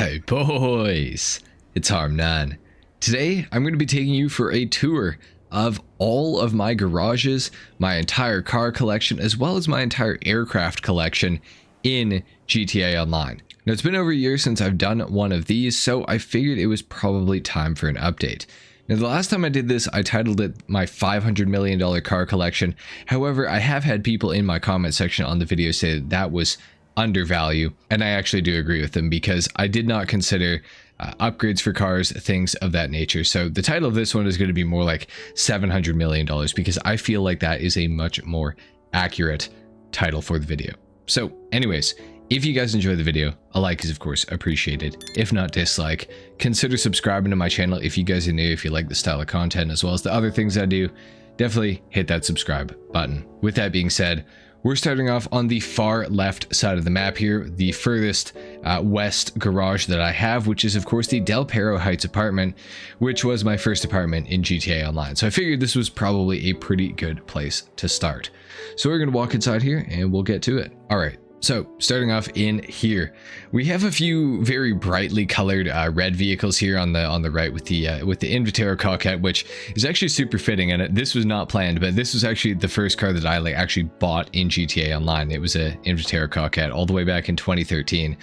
Hey boys, it's HarmNone. Today I'm going to be taking you for a tour of all of my garages, my entire car collection, as well as my entire aircraft collection in GTA Online. Now it's been over a year since I've done one of these, so I figured it was probably time for an update. Now the last time I did this, I titled it my $500 million car collection. However, I have had people in my comment section on the video say that was undervalue, and I actually do agree with them because I did not consider upgrades for cars, things of that nature. So the title of this one is going to be more like $700 million because I feel like that is a much more accurate title for the video. So anyways, if you guys enjoy the video, a like is of course appreciated. If not, dislike. Consider subscribing to my channel if you guys are new, if you like the style of content as well as the other things I do. Definitely hit that subscribe button. With that being said, we're starting off on the far left side of the map here, the furthest west garage that I have, which is of course the Del Perro Heights apartment, which was my first apartment in GTA Online. So I figured this was probably a pretty good place to start. So we're going to walk inside here and we'll get to it. All right. So starting off in here, we have a few very brightly colored red vehicles here on the right with the Invitero Coquette, which is actually super fitting. And this was not planned, but this was actually the first car that I actually bought in GTA Online. It was a Invitero Coquette all the way back in 2013.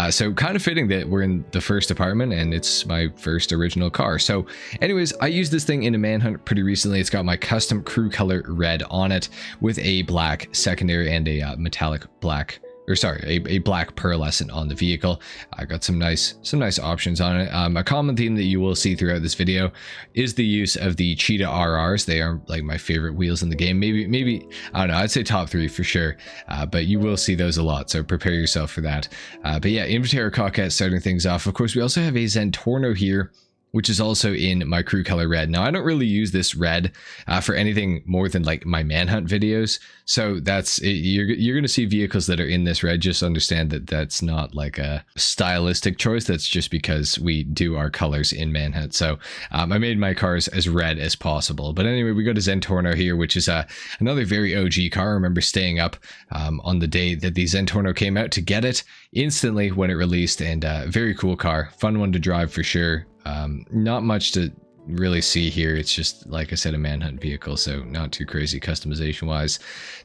So kind of fitting that we're in the first apartment and it's my first original car. So anyways, I used this thing in a manhunt pretty recently. It's got my custom crew color red on it with a black secondary and a metallic black, or sorry, a black pearlescent on the vehicle. I got some nice options on it. A common theme that you will see throughout this video is the use of the Cheetah RRs. They are like my favorite wheels in the game. Maybe I don't know, I'd say top 3 for sure. But you will see those a lot, so prepare yourself for that. But yeah, Invitero Coquette starting things off. Of course, we also have a Zentorno here, which is also in my crew color red. Now, I don't really use this red for anything more than like my manhunt videos. So that's, you're going to see vehicles that are in this red. Just understand that that's not like a stylistic choice. That's just because we do our colors in manhunt. So I made my cars as red as possible. But anyway, we go to Zentorno here, which is another very OG car. I remember staying up on the day that the Zentorno came out to get it instantly when it released, and very cool car. Fun one to drive for sure. Not much to really see here. It's just, like I said, a manhunt vehicle, so not too crazy customization wise.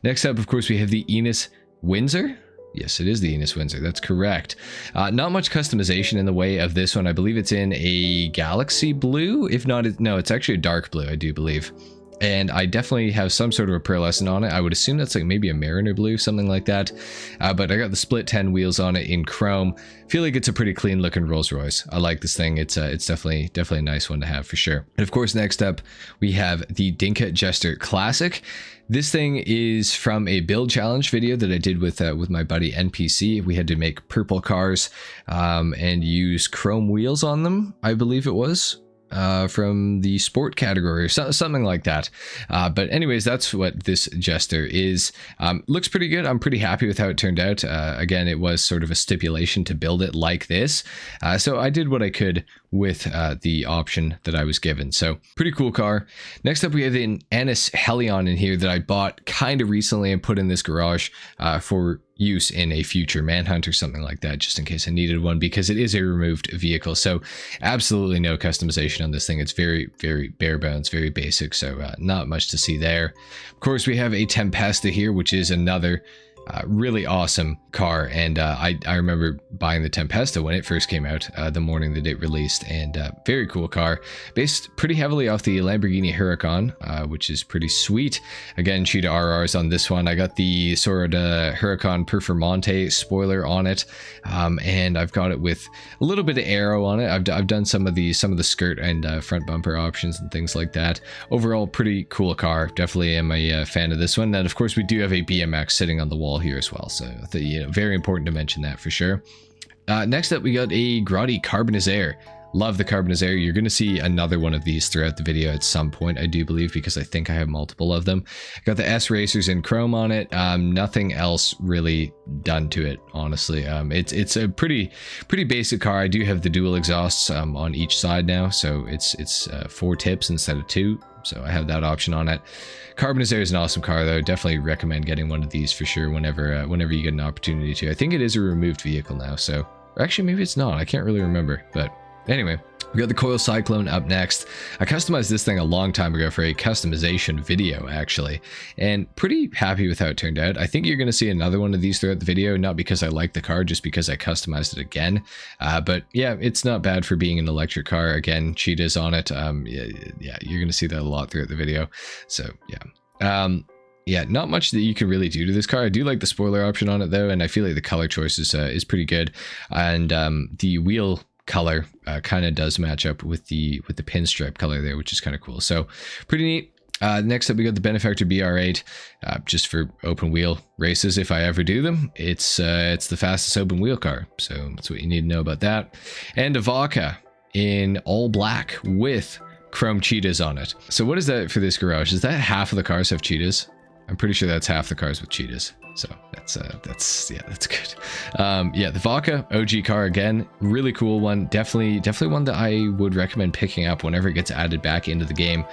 Next up, of course, we have the Enos Windsor. Yes, it is the Enos Windsor. That's correct. Not much customization in the way of this one. I believe it's in a galaxy blue. If not, no, it's actually a dark blue, I do believe. And I definitely have some sort of a pearlescent on it. I would assume that's like maybe a Mariner blue, something like that. But I got the split 10 wheels on it in chrome. Feel like it's a pretty clean looking Rolls Royce. I like this thing. It's definitely a nice one to have for sure. And of course, next up we have the Dinka Jester Classic. This thing is from a build challenge video that I did with my buddy NPC. We had to make purple cars and use chrome wheels on them, I believe it was. From the sport category or something like that. But anyways, that's what this Jester is. Looks pretty good. I'm pretty happy with how it turned out. Again, it was sort of a stipulation to build it like this. So I did what I could with the option that I was given. So pretty cool car. Next up, we have an Ennis Helion in here that I bought kind of recently and put in this garage for use in a future manhunt or something like that, just in case I needed one, because it is a removed vehicle. So absolutely no customization on this thing. It's very bare bones, very basic, so not much to see there. Of course, we have a Tempesta here, which is another really awesome car, and I remember buying the Tempesta when it first came out, the morning that it released, and very cool car, based pretty heavily off the Lamborghini Huracan, which is pretty sweet. Again, Cheetah RRs on this one. I got the sort of Huracan Performante spoiler on it, and I've got it with a little bit of aero on it. I've done some of the skirt and front bumper options and things like that. Overall, pretty cool car. Definitely am a fan of this one. And of course, we do have a BMX sitting on the wall here as well, so very important to mention that for sure. Next up, we got a Grotti Carbonizaire. Love the Carbonizaire. You're going to see another one of these throughout the video at some point, I do believe, because I think I have multiple of them. Got the S Racers in chrome on it. Nothing else really done to it, honestly. It's a pretty basic car. I do have the dual exhausts on each side now, so it's 4 tips instead of 2. So I have that option on it. Carbonizaire is an awesome car, though. Definitely recommend getting one of these for sure whenever you get an opportunity to. I think it is a removed vehicle now, so Or actually, maybe it's not. I can't really remember. But anyway, we got the Coil Cyclone up next. I customized this thing a long time ago for a customization video, actually, and pretty happy with how it turned out. I think you're going to see another one of these throughout the video, not because I like the car, just because I customized it again. But yeah, it's not bad for being an electric car. Again, cheetahs on it. Yeah, you're going to see that a lot throughout the video. So yeah. Yeah, not much that you can really do to this car. I do like the spoiler option on it though, and I feel like the color choice is pretty good. And the wheel color kind of does match up with the pinstripe color there, which is kind of cool. So pretty neat. Next up, we got the Benefactor BR8, just for open wheel races. If I ever do them, it's the fastest open wheel car. So that's what you need to know about that. And a Vodka in all black with chrome cheetahs on it. So what is that for this garage? Is that half of the cars have cheetahs? I'm pretty sure that's half the cars with cheetahs. So that's good. Yeah, the Vodka OG car again, really cool one. Definitely one that I would recommend picking up whenever it gets added back into the game.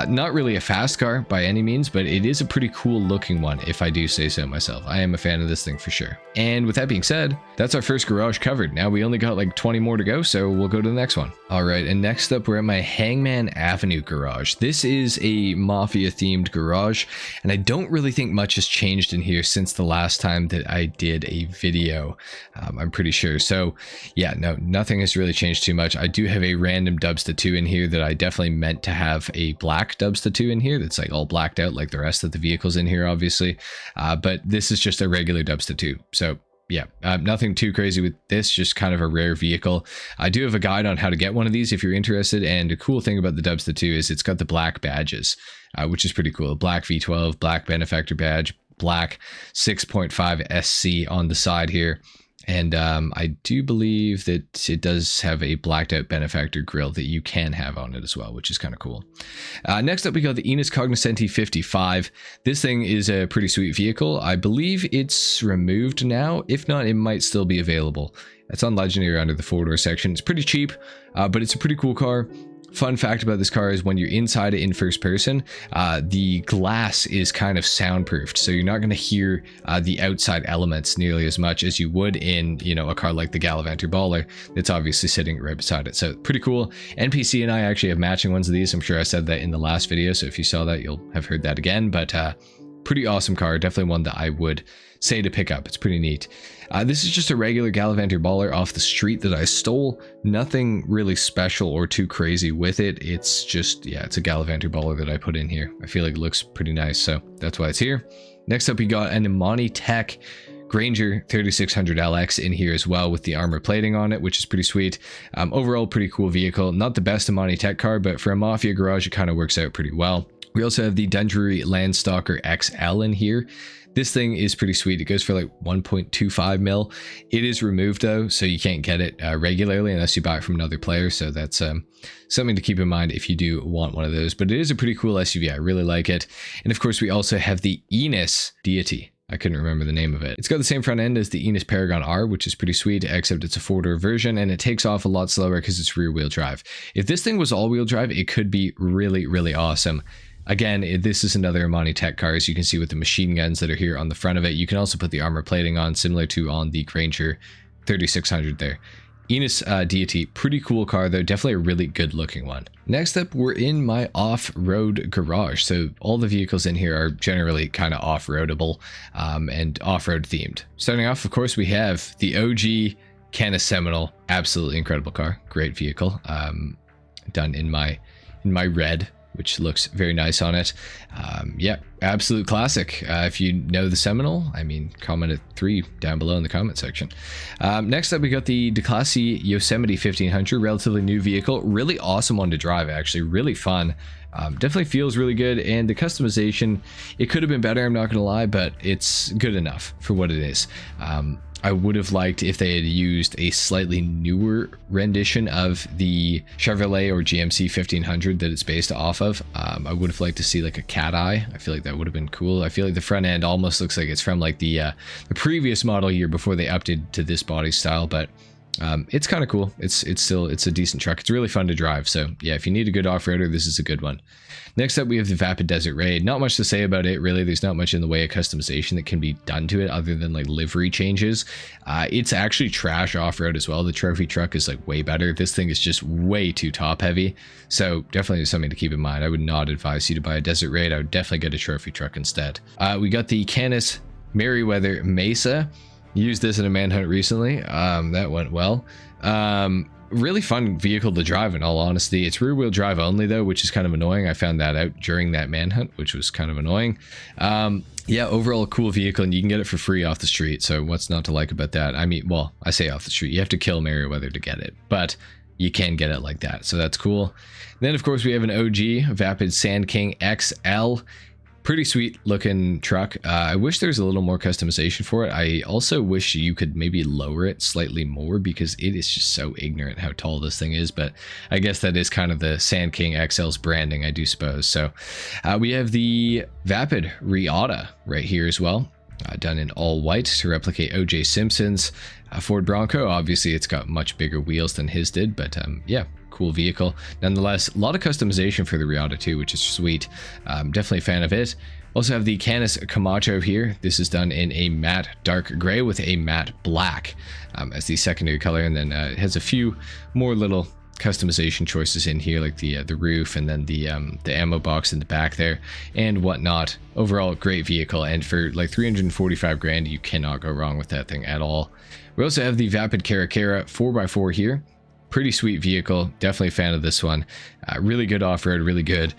Not really a fast car by any means, but it is a pretty cool looking one, if I do say so myself. I am a fan of this thing for sure. And with that being said, that's our first garage covered. Now we only got like 20 more to go, so we'll go to the next one. All right, and next up, we're at my Hangman Avenue garage. This is a Mafia themed garage, and I don't really think much has changed in here since the last time that I did a video, I'm pretty sure. So yeah, no, nothing has really changed too much. I do have a random Dubsta 2 in here that I definitely meant to have a black Dubsta 2 in here that's like all blacked out like the rest of the vehicles in here, obviously. But this is just a regular Dubsta 2. So yeah, nothing too crazy with this, just kind of a rare vehicle. I do have a guide on how to get one of these if you're interested, and the cool thing about the Dubsta 2 is it's got the black badges, which is pretty cool. Black V12, black Benefactor badge, black 6.5 SC on the side here, and I do believe that it does have a blacked out Benefactor grille that you can have on it as well, which is kind of cool. Next up, we got the Enis Cognoscenti 55. This thing is a pretty sweet vehicle. I believe it's removed now. If not, it might still be available. It's on Legendary under the 4-door section. It's pretty cheap, but it's a pretty cool car. Fun fact about this car is when you're inside it in first person, the glass is kind of soundproofed, so you're not going to hear the outside elements nearly as much as you would in, you know, a car like the Gallivanter Baller that's obviously sitting right beside it. So pretty cool. NPC and I actually have matching ones of these. I'm sure I said that in the last video, so if you saw that, you'll have heard that again. But pretty awesome car, definitely one that I would say to pick up. It's pretty neat. This is just a regular Gallivanter Baller off the street that I stole. Nothing really special or too crazy with it. It's just, yeah, it's a Gallivanter Baller that I put in here. I feel like it looks pretty nice, so that's why it's here. Next up, we got an Imani Tech Granger 3600 LX in here as well with the armor plating on it, which is pretty sweet. Overall, pretty cool vehicle. Not the best Imani Tech car, but for a Mafia garage, it kind of works out pretty well. We also have the Dundreary Landstalker XL in here. This thing is pretty sweet. It goes for like 1.25 mil. It is removed though, so you can't get it regularly unless you buy it from another player. So that's something to keep in mind if you do want one of those. But it is a pretty cool SUV. I really like it. And of course, we also have the Enis Deity. I couldn't remember the name of it. It's got the same front end as the Enis Paragon R, which is pretty sweet, except it's a 4-door version, and it takes off a lot slower because it's rear-wheel drive. If this thing was all-wheel drive, it could be really, really awesome. Again, this is another Imani Tech car, as you can see with the machine guns that are here on the front of it. You can also put the armor plating on, similar to on the Granger 3600 there. Enis Deity, pretty cool car though, definitely a really good looking one. Next up, we're in my off-road garage. So all the vehicles in here are generally kind of off-roadable and off-road themed. Starting off, of course, we have the OG Canis Seminole, absolutely incredible car, great vehicle, done in my red, which looks very nice on it. Yeah, absolute classic. If you know the Seminole, I mean, comment at 3 down below in the comment section. Next up, we got the Declassi Yosemite 1500, relatively new vehicle. Really awesome one to drive, actually. Really fun. Definitely feels really good, and the customization, it could have been better, I'm not gonna lie, but it's good enough for what it is. I would have liked if they had used a slightly newer rendition of the Chevrolet or GMC 1500 that it's based off of. I would have liked to see like a cat eye. I feel like that would have been cool. I feel like the front end almost looks like it's from like the previous model year before they updated to this body style, but It's kind of cool. It's a decent truck. It's really fun to drive. So yeah, if you need a good off-roader, this is a good one. Next up, we have the Vapid Desert Raid. Not much to say about it, really. There's not much in the way of customization that can be done to it other than like livery changes. It's actually trash off-road as well. The trophy truck is like way better. This thing is just way too top heavy. So definitely something to keep in mind. I would not advise you to buy a Desert Raid. I would definitely get a trophy truck instead. We got the Canis Merryweather Mesa. Used this in a manhunt recently. That went well. Really fun vehicle to drive, in all honesty. It's rear wheel drive only though, which is kind of annoying. I found that out during that manhunt, which was kind of annoying. Yeah, overall a cool vehicle, and you can get it for free off the street. So what's not to like about that? I mean, well, I say off the street. You have to kill Merryweather to get it, but you can get it like that. So that's cool. And then of course we have an OG Vapid Sand King XL. Pretty sweet looking truck. I wish there's a little more customization for it. I also wish you could maybe lower it slightly more because it is just so ignorant how tall this thing is. But I guess that is kind of the Sand King XL's branding, I do suppose. So we have the Vapid Riata right here as well. Done in all white to replicate OJ Simpson's Ford Bronco. Obviously, it's got much bigger wheels than his did, but yeah, cool vehicle. Nonetheless, a lot of customization for the Riata too, which is sweet. Definitely a fan of it. Also have the Canis Camacho here. This is done in a matte dark gray with a matte black as the secondary color, and then it has a few more little customization choices in here, like the roof and then the ammo box in the back there and whatnot. Overall, great vehicle, and for like 345 grand, you cannot go wrong with that thing at all. We also have the Vapid Caracara 4x4 here. Pretty sweet vehicle, definitely a fan of this one. Really good off-road, really good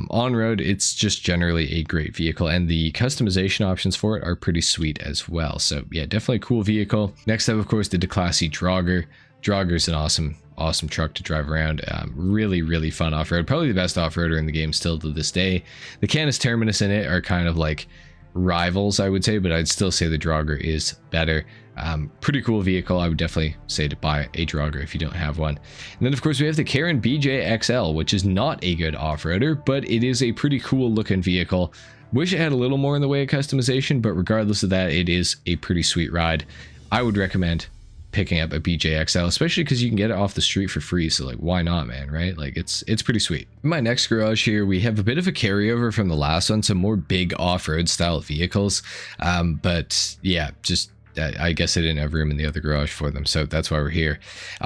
on-road. It's just generally a great vehicle, and the customization options for it are pretty sweet as well. So yeah, definitely a cool vehicle. Next up, of course, the Declassy Draugr. Draugur's an awesome truck to drive around. Really fun off-road. Probably the best off-roader in the game still to this day. The Canis Terminus in it are kind of like rivals, I would say, but I'd still say the Draugr is better. Pretty cool vehicle. I would definitely say to buy a Draugr if you don't have one. And then of course we have the Karen BJ XL, which is not a good off-roader, but it is a pretty cool looking vehicle. Wish it had a little more in the way of customization, but regardless of that, it is a pretty sweet ride. I would recommend picking up a BJ XL, especially because you can get it off the street for free. So like, why not, man? Right? Like it's pretty sweet. In my next garage here, we have a bit of a carryover from the last one, some more big off-road style vehicles. But yeah, just I guess I didn't have room in the other garage for them, so that's why we're here.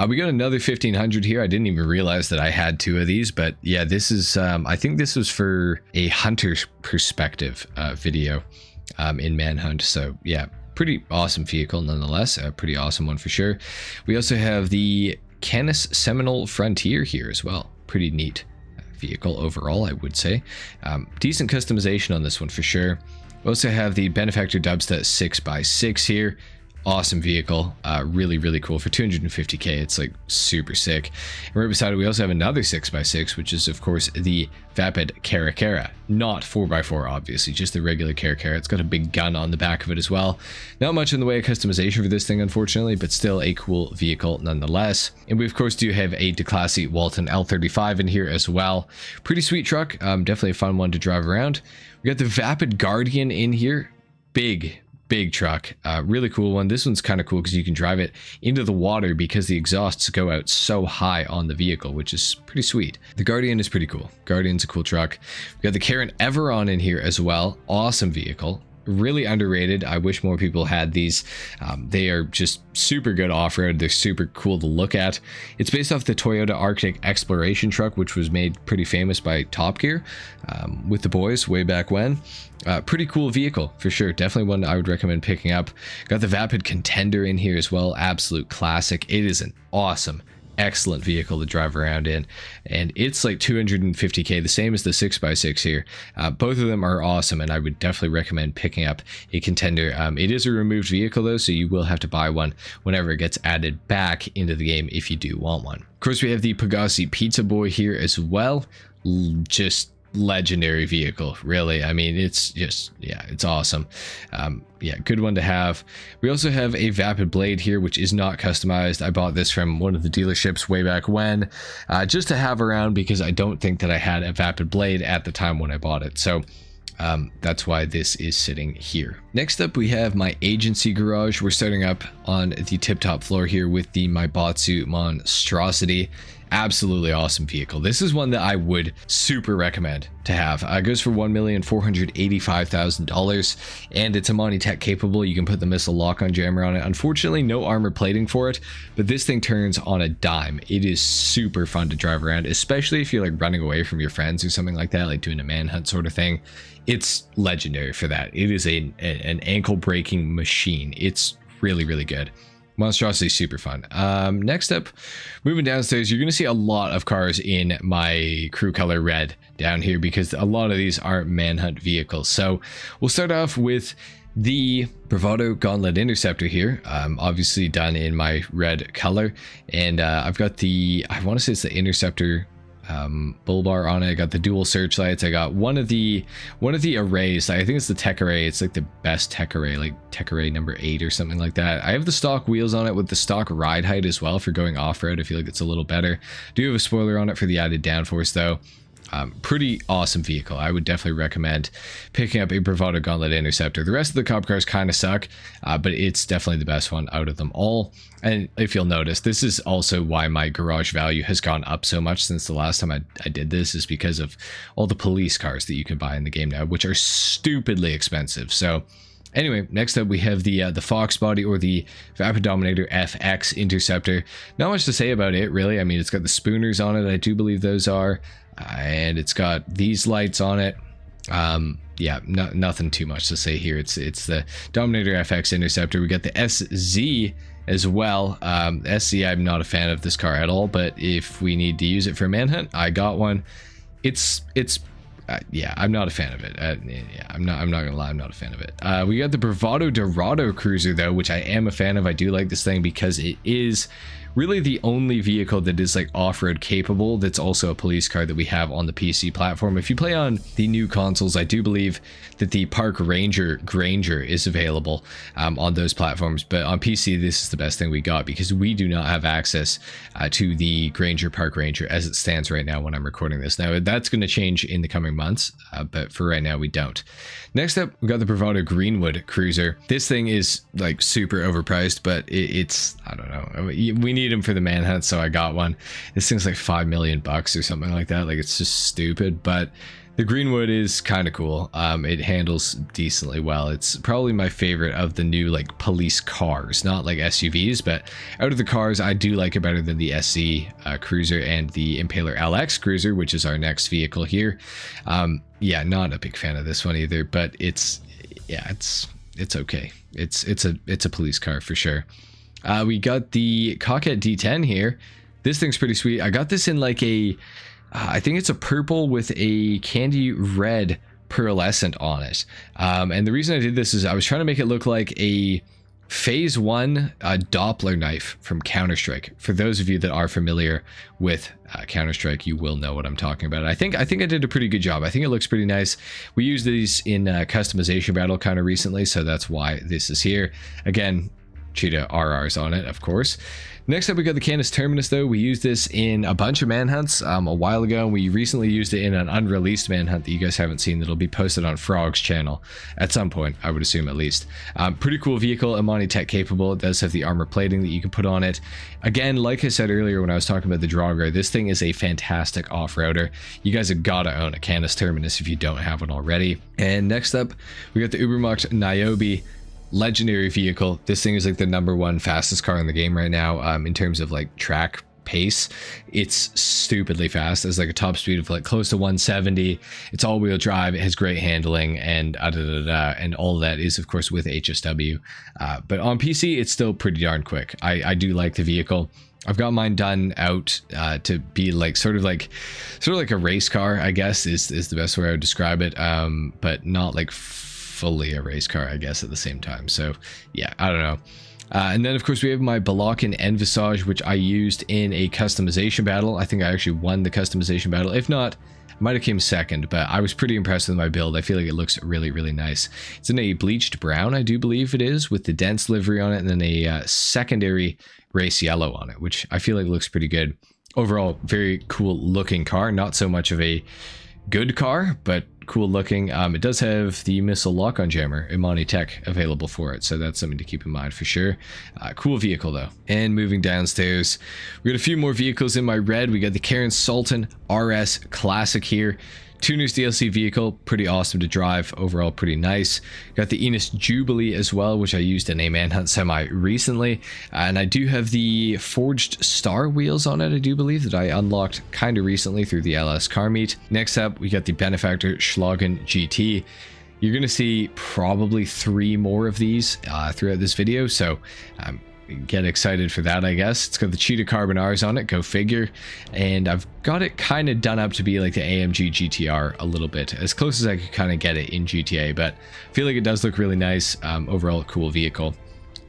We got another 1500 here. I didn't even realize that I had two of these, but yeah, this is I think this was for a hunter's perspective video in Manhunt. So yeah, pretty awesome vehicle nonetheless. A pretty awesome one for sure. We also have the Canis Seminole Frontier here as well. Pretty neat vehicle overall, I would say. Decent customization on this one for sure. We also have the Benefactor Dubstep 6x6 here. Awesome vehicle. Really cool. For 250k, it's like super sick. And right beside it, we also have another 6x6, which is of course the Vapid Caracara. Not 4x4, obviously, just the regular Caracara. It's got a big gun on the back of it as well. Not much in the way of customization for this thing, unfortunately, but still a cool vehicle nonetheless. And we of course do have a Declassy Walton L35 in here as well. Pretty sweet truck. Definitely a fun one to drive around. We got the Vapid Guardian in here. Big truck. Really cool one. This one's kind of cool because you can drive it into the water because the exhausts go out so high on the vehicle, which is pretty sweet. The Guardian is pretty cool. Guardian's a cool truck. We got the Karen Everon in here as well. Awesome vehicle. Really underrated. I wish more people had these. They are just super good off-road. They're super cool to look at. It's based off the Toyota Arctic Exploration truck, which was made pretty famous by Top Gear with the boys way back when. Pretty cool vehicle for sure. Definitely one I would recommend picking up. Got the Vapid Contender in here as well. Absolute classic. It is an awesome, excellent vehicle to drive around in, and it's like 250k, the same as the 6x6 here. Both of them are awesome, and I would definitely recommend picking up a Contender. It is a removed vehicle though, so you will have to buy one whenever it gets added back into the game if you do want one. Of course, we have the Pegassi Pizza Boy here as well. Just legendary vehicle, really. I mean, it's just, yeah, it's awesome. Yeah, good one to have. We also have a Vapid Blade here, which is not customized. I bought this from one of the dealerships way back when, just to have around because I don't think that I had a Vapid Blade at the time when I bought it. So that's why this is sitting here. Next up, we have my agency garage. We're starting up on the tip-top floor here with the Maibatsu Monstrosity. Absolutely awesome vehicle. This is one that I would super recommend to have. It goes for $1,485,000, and it's Amani Tech capable. You can put the missile lock-on jammer on it. Unfortunately, no armor plating for it, but this thing turns on a dime. It is super fun to drive around, especially if you're like running away from your friends or something like that, like doing a manhunt sort of thing. It's legendary for that. It is an ankle breaking machine. It's really, really good. Monstrosity is super fun. Next up, moving downstairs, you're going to see a lot of cars in my crew color red down here because a lot of these are manhunt vehicles. So we'll start off with the Bravado Gauntlet Interceptor here, obviously done in my red color. And I've got the, I want to say it's the Interceptor bull bar on it. I got the dual searchlights. I got one of the arrays. I think it's the tech array. It's like the best tech array, like tech array number 8 or something like that. I have the stock wheels on it with the stock ride height as well for going off-road. I feel like it's a little better. Do have a spoiler on it for the added downforce though. Pretty awesome vehicle. I would definitely recommend picking up a Bravado Gauntlet Interceptor. The rest of the cop cars kind of suck, but it's definitely the best one out of them all. And if you'll notice, this is also why my garage value has gone up so much since the last time I did this, is because of all the police cars that you can buy in the game now, which are stupidly expensive. So anyway, next up we have the Fox body, or the Vapid Dominator FX Interceptor. Not much to say about it, really. I mean, it's got the spooners on it. I do believe those are. And it's got these lights on it. Yeah, nothing too much to say here. It's the Dominator FX Interceptor. We got the SZ as well. SZ, I'm not a fan of this car at all, but if we need to use it for manhunt, I got one. Yeah, I'm not a fan of it. Yeah, I'm not gonna lie, I'm not a fan of it. We got the Bravado Dorado Cruiser though, which I am a fan of. I do like this thing because it is really the only vehicle that is like off-road capable that's also a police car that we have on the PC platform. If you play on the new consoles, I do believe that the Park Ranger Granger is available on those platforms, but on PC this is the best thing we got because we do not have access to the Granger Park Ranger as it stands right now when I'm recording this. Now that's going to change in the coming months, but for right now we don't. Next up, we got the Bravado Greenwood Cruiser. This thing is like super overpriced, but it's, I don't know, we need them for the manhunt, so I got one. This thing's like $5 million or something like that. Like, it's just stupid, but the Greenwood is kind of cool. It handles decently well. It's probably my favorite of the new like police cars, not like SUVs, but out of the cars, I do like it better than the SC Cruiser and the Impaler LX Cruiser, which is our next vehicle here. Yeah, not a big fan of this one either, but it's okay. It's a police car for sure. We got the Cockhead D10 here. This thing's pretty sweet. I got this in like a, I think it's a purple with a candy red pearlescent on it. And the reason I did this is I was trying to make it look like a Phase 1 Doppler knife from Counter-Strike. For those of you that are familiar with Counter-Strike, you will know what I'm talking about. I think I did a pretty good job. I think it looks pretty nice. We used these in customization battle kind of recently, so that's why this is here. Again, Cheetah RRs on it, of course. Next up, we got the Canis Terminus, though. We used this in a bunch of manhunts a while ago. We recently used it in an unreleased manhunt that you guys haven't seen that'll be posted on Frog's channel at some point, I would assume at least. Pretty cool vehicle, Amani Tech capable. It does have the armor plating that you can put on it. Again, like I said earlier when I was talking about the Draugr, this thing is a fantastic off-roader. You guys have got to own a Canis Terminus if you don't have one already. And next up, we got the Ubermacht Niobe. Legendary vehicle. This thing is like the #1 fastest car in the game right now, in terms of like track pace. It's stupidly fast. It's like a top speed of like close to 170. It's all-wheel drive. It has great handling, and and all of that is of course with HSW. But on PC, it's still pretty darn quick. I do like the vehicle. I've got mine done out to be like sort of like a race car, I guess is the best way I would describe it, but not like fully a race car, I guess, at the same time. So yeah, I don't know. And then of course we have my Balakan Envisage, which I used in a customization battle. I think I actually won the customization battle. If not, I might have came second, but I was pretty impressed with my build. I feel like it looks really, really nice. It's in a bleached brown, I do believe it is, with the dense livery on it, and then a secondary race yellow on it, which I feel like looks pretty good. Overall, very cool looking car. Not so much of a good car, but cool looking. It does have the missile lock-on jammer Imani Tech available for it, so that's something to keep in mind for sure. Cool vehicle though. And moving downstairs, we got a few more vehicles in my red. We got the Karen Sultan RS Classic here. Tuner's DLC vehicle, pretty awesome to drive, overall pretty nice. Got the Enos Jubilee as well, which I used in a manhunt semi recently, and I do have the forged star wheels on it, I do believe, that I unlocked kind of recently through the LS car meet. Next up, we got the Benefactor Schlagen GT. You're going to see probably 3 more of these throughout this video, so get excited for that, I guess. It's got the Cheetah Carbon Rs on it, go figure, and I've got it kind of done up to be like the AMG GTR a little bit, as close as I could kind of get it in GTA, but I feel like it does look really nice. Overall, cool vehicle.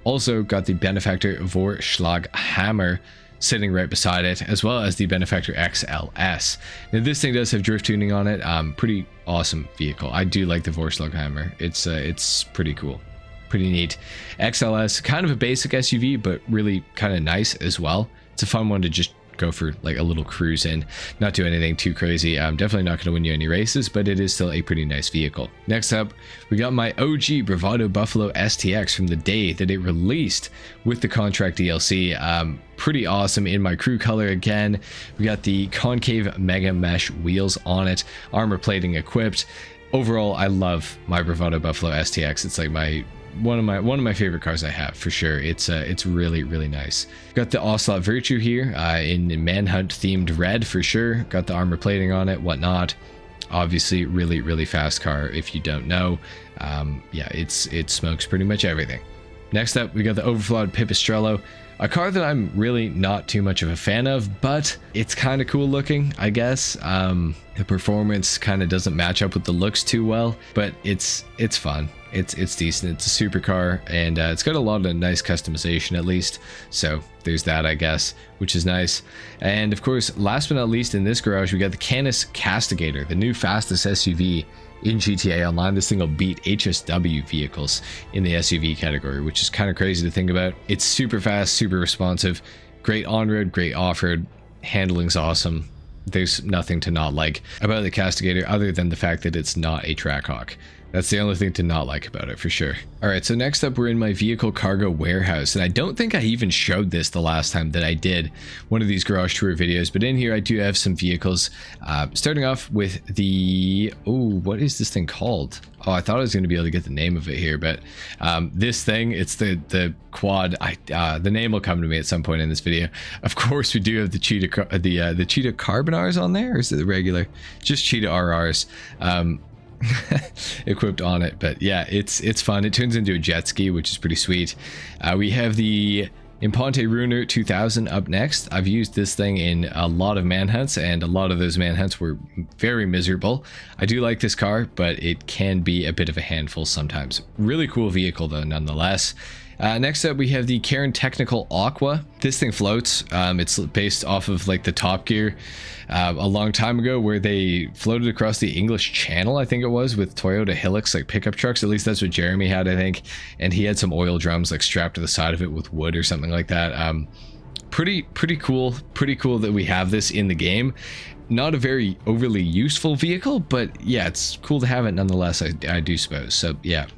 Also got the Benefactor Vorschlag Hammer sitting right beside it, as well as the Benefactor XLS. Now this thing does have drift tuning on it. Pretty awesome vehicle. I do like the Vorschlag Hammer. It's pretty cool. Pretty neat. XLS, kind of a basic SUV, but really kind of nice as well. It's a fun one to just go for like a little cruise in, not do anything too crazy. I'm definitely not going to win you any races, but it is still a pretty nice vehicle. Next up, we got my OG Bravado Buffalo STX from the day that it released with the contract DLC. Pretty awesome in my crew color again. We got the concave mega mesh wheels on it, armor plating equipped. Overall, I love my Bravado Buffalo STX. It's like one of my favorite cars I have for sure. It's really, really nice. Got the Ocelot Virtue here in manhunt themed red for sure. Got the armor plating on it, whatnot. Obviously, really, really fast car if you don't know. Yeah, it smokes pretty much everything. Next up, we got the overflawed Pipistrello, a car that I'm really not too much of a fan of, but it's kind of cool looking, I guess. The performance kind of doesn't match up with the looks too well, but it's fun. It's decent. It's a supercar, and it's got a lot of nice customization at least. So there's that, I guess, which is nice. And of course, last but not least, in this garage, we got the Canis Castigator, the new fastest SUV in GTA Online. This thing will beat HSW vehicles in the SUV category, which is kind of crazy to think about. It's super fast, super responsive, great on-road, great off-road, handling's awesome. There's nothing to not like about the Castigator other than the fact that it's not a Trackhawk. That's the only thing to not like about it for sure. Alright, so next up we're in my vehicle cargo warehouse, and I don't think I even showed this the last time that I did one of these garage tour videos, but in here I do have some vehicles, starting off with the, what is this thing called? Oh, I thought I was going to be able to get the name of it here, but this thing, it's the quad. The name will come to me at some point in this video. Of course, we do have the Cheetah Carbon Rs on there, or is it the regular? Just Cheetah RRs. Equipped on it, but yeah, it's fun. It turns into a jet ski, which is pretty sweet. We have the Imponte Ruiner 2000 up next. I've used this thing in a lot of manhunts, and a lot of those manhunts were very miserable. I do like this car, but it can be a bit of a handful sometimes. Really cool vehicle though, nonetheless. Next up, we have the Karen Technical Aqua. This thing floats. It's based off of like the Top Gear a long time ago, where they floated across the English Channel, I think it was, with Toyota Hilux like pickup trucks. At least that's what Jeremy had, I think. And he had some oil drums like strapped to the side of it with wood or something like that. Pretty cool. Pretty cool that we have this in the game. Not a very overly useful vehicle, but yeah, it's cool to have it nonetheless, I do suppose. So yeah,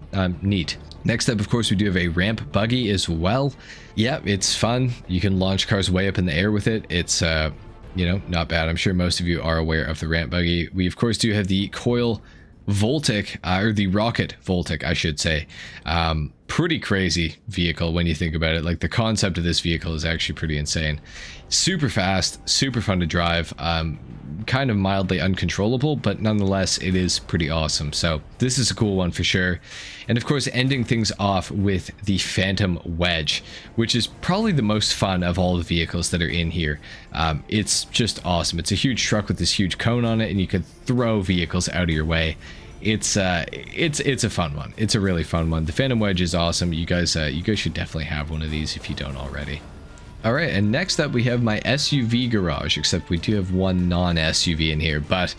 neat. Next up, of course, we do have a ramp buggy as well. Yeah, it's fun. You can launch cars way up in the air with it. It's, you know, not bad. I'm sure most of you are aware of the ramp buggy. We, of course, do have the Coil Voltic, or the Rocket Voltic, I should say. Pretty crazy vehicle when you think about it. Like, the concept of this vehicle is actually pretty insane. Super fast, super fun to drive. Kind of mildly uncontrollable, but nonetheless it is pretty awesome. So this is a cool one for sure. And of course, ending things off with the Phantom Wedge, which is probably the most fun of all the vehicles that are in here. It's just awesome. It's a huge truck with this huge cone on it, and you could throw vehicles out of your way. It's a fun one. It's a really fun one. The Phantom Wedge is awesome. You guys should definitely have one of these if you don't already. Alright, and next up we have my SUV garage, except we do have one non-SUV in here, but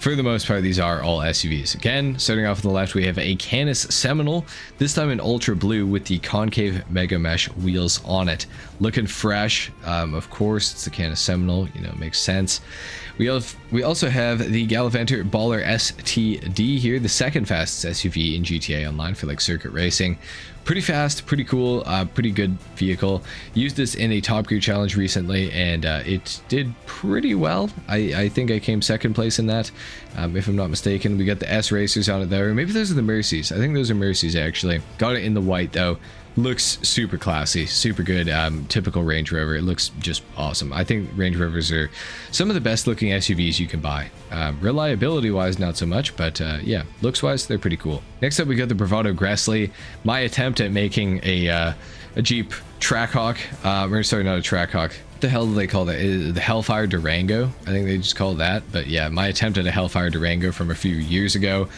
for the most part, these are all SUVs. Again, starting off on the left, we have a Canis Seminole, this time in ultra blue with the concave mega mesh wheels on it. Looking fresh. Of course, it's the Canis Seminole, you know, makes sense. We also have the Gallivanter Baller STD here, the second fastest SUV in GTA Online for like circuit racing. Pretty fast, pretty cool, pretty good vehicle. Used this in a Top Gear challenge recently, and it did pretty well. I think I came second place in that, if I'm not mistaken. We got the S Racers on it there. Maybe those are the Mercies. I think those are Mercies, actually. Got it in the white, though. Looks super classy, super good. Typical Range Rover. It looks just awesome. I think Range Rovers are some of the best looking SUVs you can buy. Reliability wise, not so much, but yeah, looks wise, they're pretty cool. Next up, we got the Bravado Gressley. My attempt at making a Jeep Trackhawk, or sorry, not a Trackhawk. What the hell do they call that? The Hellfire Durango, I think they just call it that. But yeah, my attempt at a Hellfire Durango from a few years ago.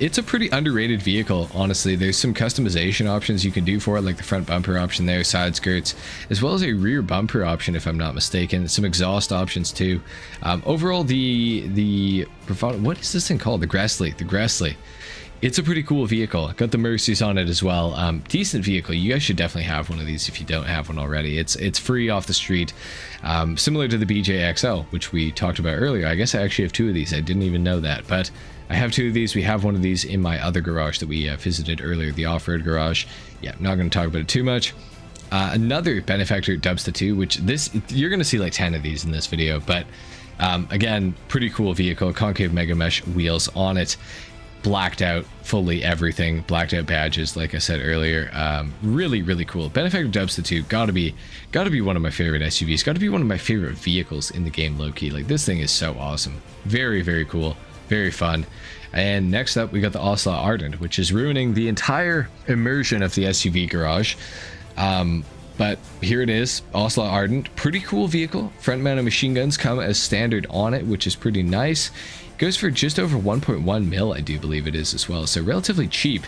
It's a pretty underrated vehicle, honestly. There's some customization options you can do for it, like the front bumper option there, side skirts, as well as a rear bumper option, if I'm not mistaken. Some exhaust options too. Overall, the what is this thing called? The Gressley. It's a pretty cool vehicle. Got the Mercies on it as well. Decent vehicle. You guys should definitely have one of these if you don't have one already. It's free off the street, similar to the BJ-XL, which we talked about earlier. I guess I actually have two of these. I didn't even know that, but I have two of these. We have one of these in my other garage that we visited earlier, the off-road garage. Yeah, not going to talk about it too much. Another Benefactor Dubsta 2, which you're going to see like 10 of these in this video, but again, pretty cool vehicle. Concave mega mesh wheels on it. Blacked out fully everything, blacked out badges, like I said earlier. Really cool. Benefactor Dubsta 2 gotta be one of my favorite SUVs, gotta be one of my favorite vehicles in the game, low-key. Like, this thing is so awesome. Very cool, very fun. And next up, we got the Ocelot Ardent, which is ruining the entire immersion of the SUV garage. But here it is, Ocelot Ardent. Pretty cool vehicle. Front mounted machine guns come as standard on it, which is pretty nice. Goes for just over 1.1 mil, I do believe it is as well, so relatively cheap.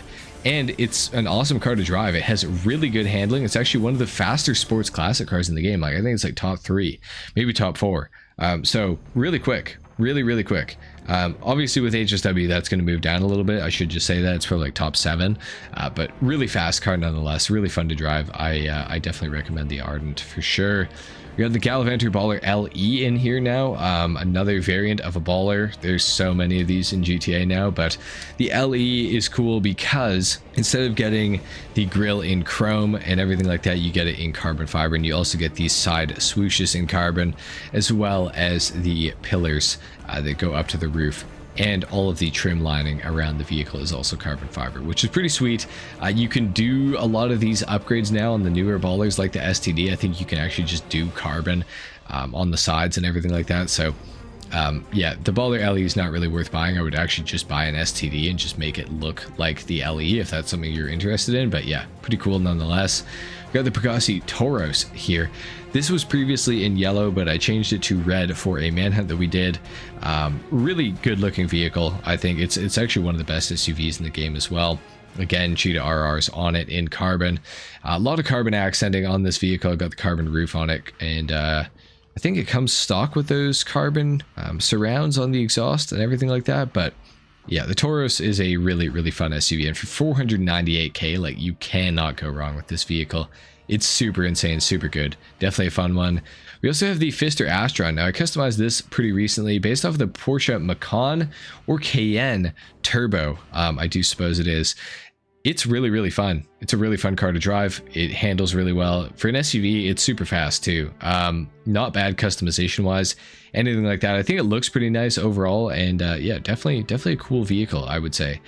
And it's an awesome car to drive. It has really good handling. It's actually one of the faster sports classic cars in the game. Like, I think it's like top 3, maybe top 4. So really quick, really quick. Obviously with HSW, that's going to move down a little bit. I should just say that it's probably like top 7, but really fast car nonetheless. Really fun to drive. I definitely recommend the Ardent for sure. We got the Gallivanter Baller LE in here now, another variant of a baller. There's so many of these in GTA now, but the LE is cool because instead of getting the grille in chrome and everything like that, you get it in carbon fiber, and you also get these side swooshes in carbon, as well as the pillars that go up to the roof. And all of the trim lining around the vehicle is also carbon fiber, which is pretty sweet. You can do a lot of these upgrades now on the newer ballers like the STD. I think you can actually just do carbon on the sides and everything like that. So yeah, the baller LE is not really worth buying. I would actually just buy an STD and just make it look like the LE if that's something you're interested in. But yeah, pretty cool nonetheless. We got the Pegasi Toros here. This was previously in yellow, but I changed it to red for a manhunt that we did. Really good looking vehicle. I think it's actually one of the best SUVs in the game as well. Again, Cheetah RRs on it in carbon. A lot of carbon accenting on this vehicle. Got the carbon roof on it, and I think it comes stock with those carbon surrounds on the exhaust and everything like that. But yeah, the Toros is a really fun SUV, and for 498k, like, you cannot go wrong with this vehicle. It's super insane, super good. Definitely a fun one. We also have the Pfister Astron. Now, I customized this pretty recently based off of the Porsche Macan or Cayenne Turbo, I do suppose it is. It's really fun. It's a really fun car to drive. It handles really well. For an SUV, it's super fast too. Not bad customization wise, anything like that. I think it looks pretty nice overall, and yeah, definitely a cool vehicle, I would say.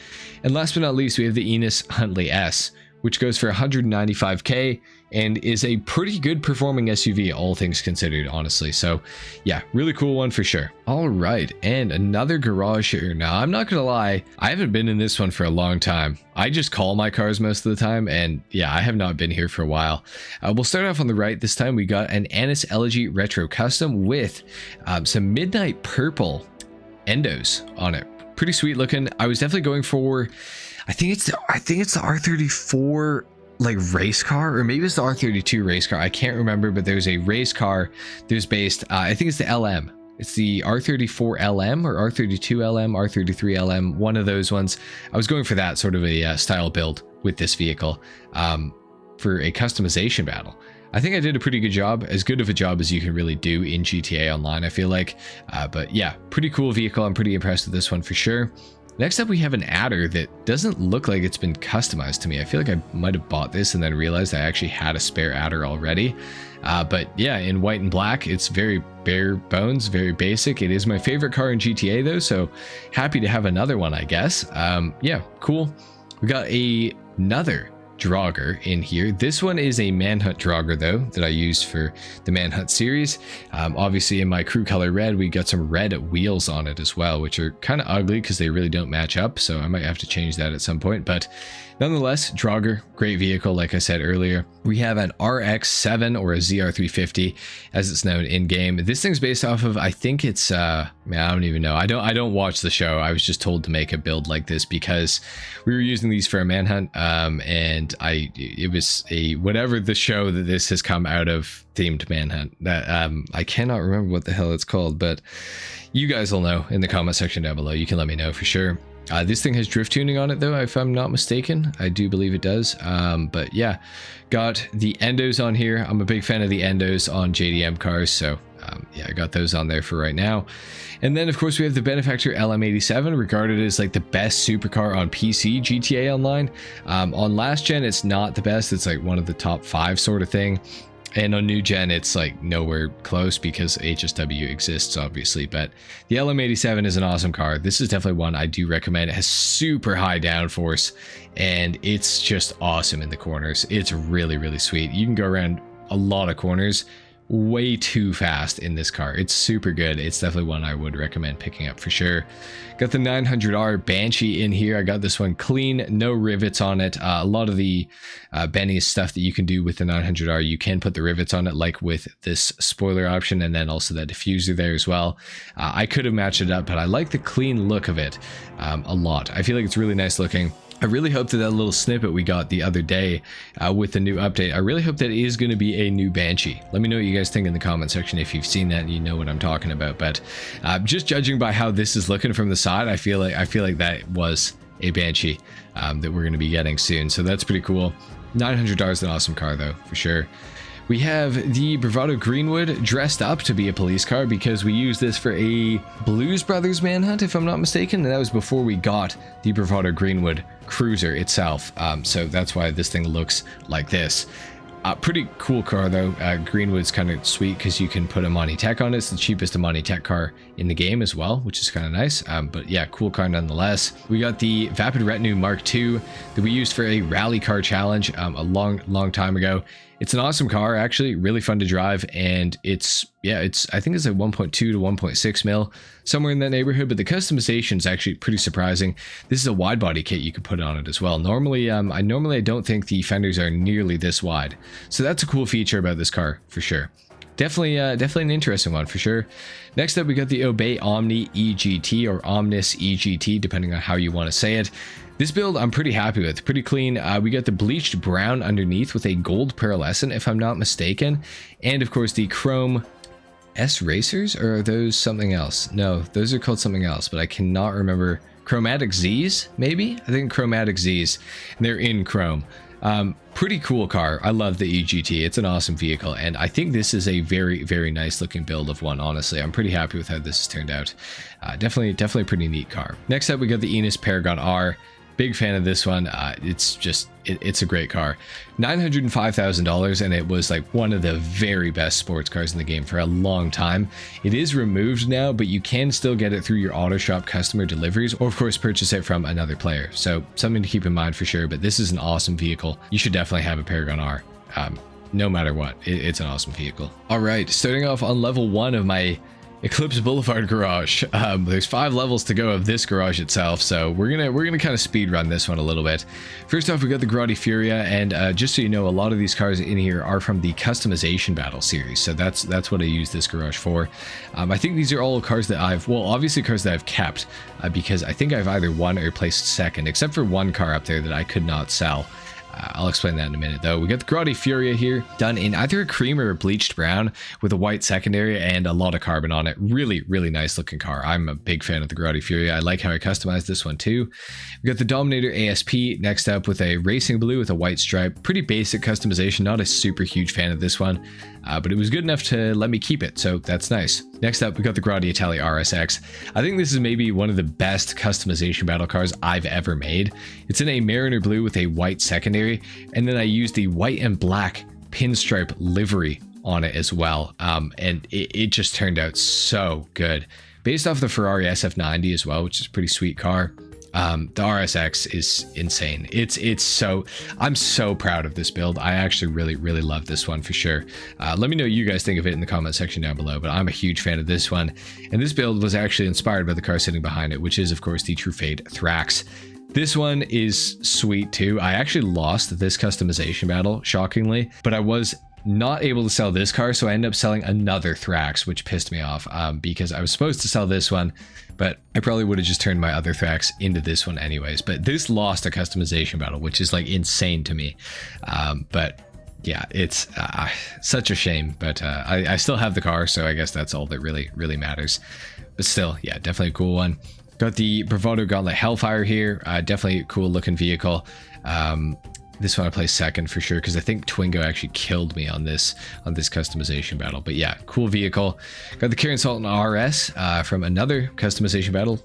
And last but not least, we have the Enos Huntley S, which goes for 195k and is a pretty good performing SUV, all things considered, honestly. So yeah, really cool one for sure. All right, and another garage here. Now, I'm not gonna lie, I haven't been in this one for a long time. I just call my cars most of the time, and yeah, I have not been here for a while. We'll start off on the right. This time we got an Annis Elegy Retro Custom with some midnight purple endos on it. Pretty sweet looking. I was definitely going for, I think it's the R34 like race car, or maybe it's the R32 race car. I can't remember, but there's a race car. There's based, I think it's the LM. It's the R34LM or R32LM, R33LM, one of those ones. I was going for that sort of a style build with this vehicle for a customization battle. I think I did a pretty good job, as good of a job as you can really do in GTA Online, I feel like. But yeah, pretty cool vehicle. I'm pretty impressed with this one for sure. Next up, we have an adder that doesn't look like it's been customized to me. I feel like I might have bought this and then realized I actually had a spare adder already. But yeah, in white and black, it's very bare bones, very basic. It is my favorite car in GTA though, so happy to have another one, I guess. Yeah, cool. We got another Draugr in here. This one is a Manhunt Draugr though, that I used for the Manhunt series. Obviously in my crew color red, we got some red wheels on it as well, which are kind of ugly because they really don't match up, so I might have to change that at some point. But nonetheless, Draugr, great vehicle, like I said earlier. We have an RX-7 or a ZR350 as it's known in game. This thing's based off of, I think it's man, I don't even know. I don't watch the show. I was just told to make a build like this because we were using these for a manhunt, and it was a whatever the show that this has come out of themed manhunt. That I cannot remember what the hell it's called, but you guys will know in the comment section down below. You can let me know for sure. This thing has drift tuning on it though, if I'm not mistaken. I do believe it does. But yeah, got the endos on here. I'm a big fan of the endos on JDM cars, so yeah, I got those on there for right now. And then of course we have the Benefactor LM87, regarded as like the best supercar on PC GTA Online. On last gen, it's not the best. It's like one of the top 5 sort of thing. And on new gen, it's like nowhere close because HSW exists, obviously. But the LM87 is an awesome car. This is definitely one I do recommend. It has super high downforce, and it's just awesome in the corners. It's really, really sweet. You can go around a lot of corners way too fast in this car. It's super good. It's definitely one I would recommend picking up for sure. Got the 900R Banshee in here. I got this one clean, no rivets on it. A lot of the Benny's stuff that you can do with the 900R, you can put the rivets on it, like with this spoiler option, and then also that diffuser there as well. I could have matched it up, but I like the clean look of it a lot. I feel like it's really nice looking. I really hope that little snippet we got the other day with the new update, I really hope that it is going to be a new Banshee. Let me know what you guys think in the comment section if you've seen that and you know what I'm talking about. But just judging by how this is looking from the side, I feel like that was a Banshee that we're going to be getting soon. So that's pretty cool. $900 is an awesome car though, for sure. We have the Bravado Greenwood dressed up to be a police car because we used this for a Blues Brothers manhunt, if I'm not mistaken, and that was before we got the Bravado Greenwood cruiser itself. So that's why this thing looks like this. Pretty cool car though. Greenwood's kind of sweet because you can put Amani Tech on it. It's the cheapest Amani Tech car in the game as well, which is kind of nice. But yeah, cool car nonetheless. We got the Vapid Retinue Mark II that we used for a rally car challenge a long time ago. It's an awesome car, actually, really fun to drive, and I think it's like 1.2 to 1.6 mil, somewhere in that neighborhood, but the customization is actually pretty surprising. This is a wide body kit you can put on it as well. Normally, I don't think the fenders are nearly this wide, so that's a cool feature about this car for sure. Definitely an interesting one for sure. Next up, we got the Obey Omni EGT or Omnis EGT, depending on how you want to say it. This build I'm pretty happy with, pretty clean. We got the bleached brown underneath with a gold pearlescent, if I'm not mistaken. And of course the chrome S racers, or are those something else? No, those are called something else, but I cannot remember. Chromatic Z's, maybe? I think Chromatic Z's, and they're in chrome. Pretty cool car. I love the EGT. It's an awesome vehicle, and I think this is a very, very nice looking build of one, honestly. I'm pretty happy with how this has turned out. Definitely a pretty neat car. Next up, we got the Enos Paragon R. Big fan of this one. It's a great car. $905,000, and it was like one of the very best sports cars in the game for a long time. It is removed now, but you can still get it through your auto shop customer deliveries, or of course purchase it from another player. So something to keep in mind for sure, but this is an awesome vehicle. You should definitely have a Paragon R. No matter what, it's an awesome vehicle. All right, starting off on level 1 of my Eclipse Boulevard garage. There's 5 levels to go of this garage itself, so we're gonna kind of speed run this one a little bit. First off, we got the Grotti Furia, and just so you know, a lot of these cars in here are from the customization battle series, so that's what I use this garage for. I think these are all cars that obviously cars that I've kept, because I think I've either won or placed second, except for one car up there that I could not sell. I'll explain that in a minute though. We got the Grotti Furia here, done in either a cream or a bleached brown with a white secondary and a lot of carbon on it. Really, really nice looking car. I'm a big fan of the Grotti Furia. I like how I customized this one too. We got the Dominator ASP next up with a racing blue with a white stripe. Pretty basic customization, not a super huge fan of this one, but it was good enough to let me keep it, so that's nice. Next up, we got the Grotti Italia RSX. I think this is maybe one of the best customization battle cars I've ever made. It's in a Mariner blue with a white secondary, and then I used the white and black pinstripe livery on it as well, and it just turned out so good. Based off the Ferrari SF90 as well, which is a pretty sweet car. The RSX is insane. I'm so proud of this build. I actually really love this one for sure. Let me know what you guys think of it in the comment section down below, but I'm a huge fan of this one. And this build was actually inspired by the car sitting behind it, which is of course the True Fate Thrax. This one is sweet too. I actually lost this customization battle, shockingly, but I was not able to sell this car, so I ended up selling another Thrax, which pissed me off because I was supposed to sell this one, but I probably would have just turned my other Thrax into this one anyways. But this lost a customization battle, which is like insane to me. But yeah, it's such a shame, but I still have the car, so I guess that's all that really matters. But still, yeah, definitely a cool one. Got the Bravado Gauntlet Hellfire here. Definitely a cool looking vehicle. This one I play second for sure because I think Twingo actually killed me on this customization battle. But yeah, cool vehicle. Got the Kieran Sultan RS from another customization battle.